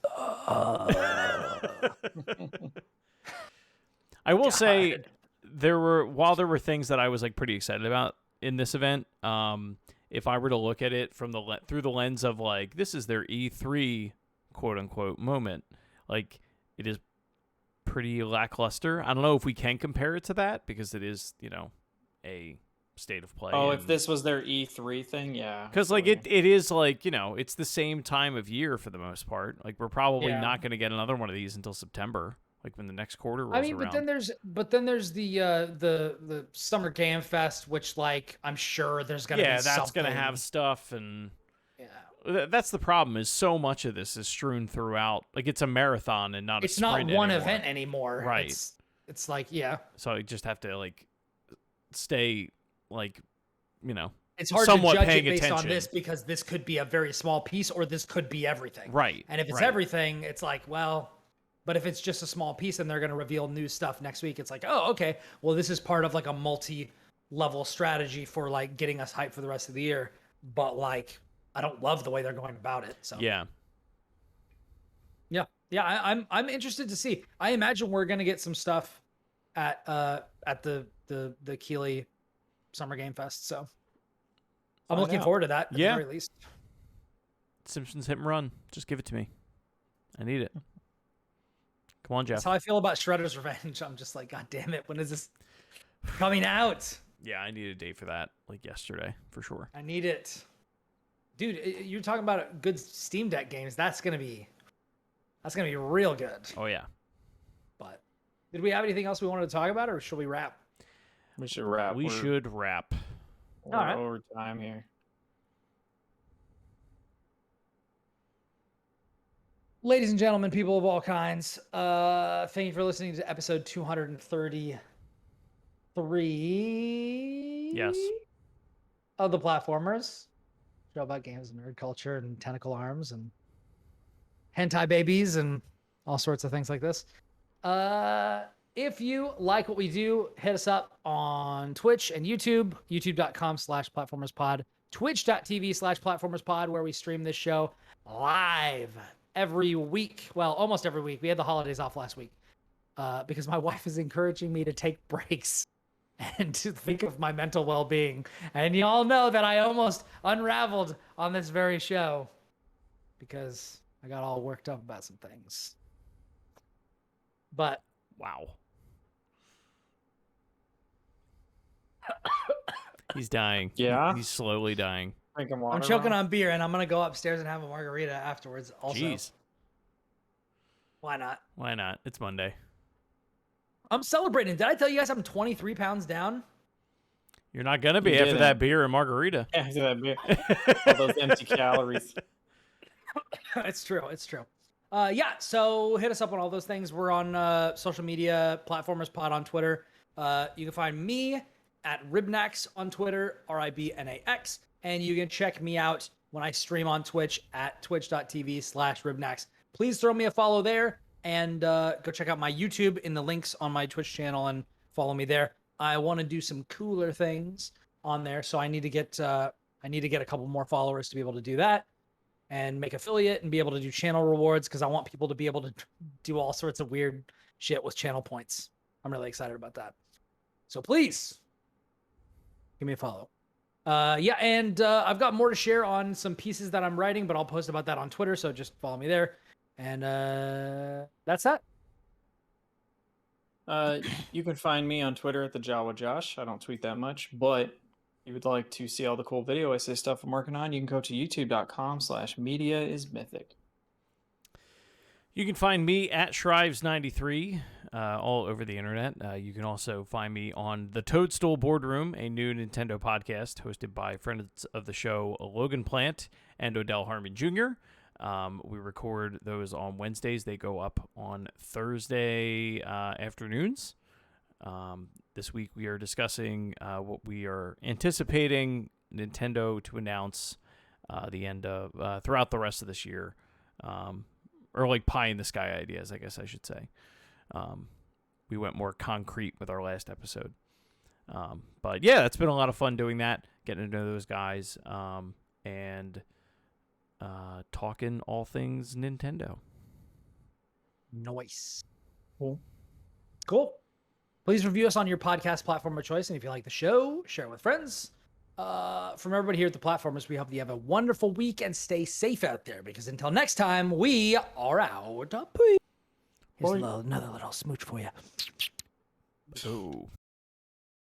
I will say while there were things that I was like pretty excited about in this event, if I were to look at it from through the lens of like, this is their E3 quote unquote moment, like, it is pretty lackluster. I don't know if we can compare it to that because it is, you know, a state of play. Oh, if this was their E3 thing, yeah. Because like it is like, you know, it's the same time of year for the most part. Like, we're probably not going to get another one of these until September, like when the next quarter rolls around. but then there's the Summer Game Fest, which like I'm sure there's gonna be something. That's gonna have stuff, and yeah, that's the problem. Is so much of this is strewn throughout. Like, it's a marathon and not. It's a sprint not one anymore. event anymore, right? It's like, yeah. So I just have to like stay like, you know, it's hard to somewhat judge it paying based attention. on this because this could be a very small piece or this could be everything. Right. And if it's right. everything, it's like, well, but if it's just a small piece and they're going to reveal new stuff next week, it's like, oh, okay, well, this is part of like a multi-level strategy for like getting us hyped for the rest of the year. But like, I don't love the way they're going about it. So Yeah. I'm interested to see. I imagine we're going to get some stuff at the Keeley Summer Game Fest. So I'm looking forward to that at the very least. Simpsons hit and run. Just give it to me. I need it. Come on, Jeff. That's how I feel about Shredder's Revenge. I'm just like, God damn it. When is this coming out? Yeah, I need a date for that, like yesterday, for sure. I need it. Dude, you're talking about good Steam Deck games. That's going to be real good. Oh, yeah. But did we have anything else we wanted to talk about, or should we wrap? We should wrap. We should wrap. We're All right. over time here. Ladies and gentlemen, people of all kinds, thank you for listening to episode 233. Yes. Of the Platformers. Show about games and nerd culture and tentacle arms and hentai babies and all sorts of things like this. If you like what we do, hit us up on Twitch and YouTube, youtube.com/platformerspod, twitch.tv/platformerspod, where we stream this show live every week. Well, almost every week. We had the holidays off last week because my wife is encouraging me to take breaks and to think of my mental well-being. And you all know that I almost unraveled on this very show because I got all worked up about some things. But wow. He's dying. Yeah? He's slowly dying. Drinking water. I'm choking on beer, and I'm going to go upstairs and have a margarita afterwards also. Jeez. Why not? Why not? It's Monday. I'm celebrating. Did I tell you guys I'm 23 pounds down? You're not going to be You after didn't. that beer and margarita. Yeah, after that beer. All those empty calories. It's true. It's true. Yeah, so hit us up on all those things. We're on social media, Platformers Pod on Twitter. You can find me at Ribnax on Twitter, RIBNAX. And you can check me out when I stream on Twitch at twitch.tv/Ribnax. Please throw me a follow there and go check out my YouTube in the links on my Twitch channel and follow me there. I want to do some cooler things on there, so I need to get a couple more followers to be able to do that and make affiliate and be able to do channel rewards because I want people to be able to do all sorts of weird shit with channel points. I'm really excited about that. So please give me a follow. And I've got more to share on some pieces that I'm writing, but I'll post about that on Twitter, so just follow me there. And that's that. You can find me on Twitter at the Jawa Josh. I don't tweet that much, but if you would like to see all the cool video essay stuff I'm working on, you can go to youtube.com/mediaismythic. You can find me at Shrives93 all over the internet. You can also find me on the Toadstool Boardroom, a new Nintendo podcast hosted by friends of the show Logan Plant and Odell Harmon Jr. We record those on Wednesdays. They go up on Thursday afternoons. This week we are discussing what we are anticipating Nintendo to announce the end of throughout the rest of this year. Or like pie in the sky ideas, I guess I should say. We went more concrete with our last episode. But yeah, it's been a lot of fun doing that, getting to know those guys, and talking all things Nintendo. Nice. Cool. Please review us on your podcast platform of choice. And if you like the show, share it with friends. From everybody here at the Platformers, we hope you have a wonderful week and stay safe out there, because until next time, we are out. Here's another little smooch for you. Oh.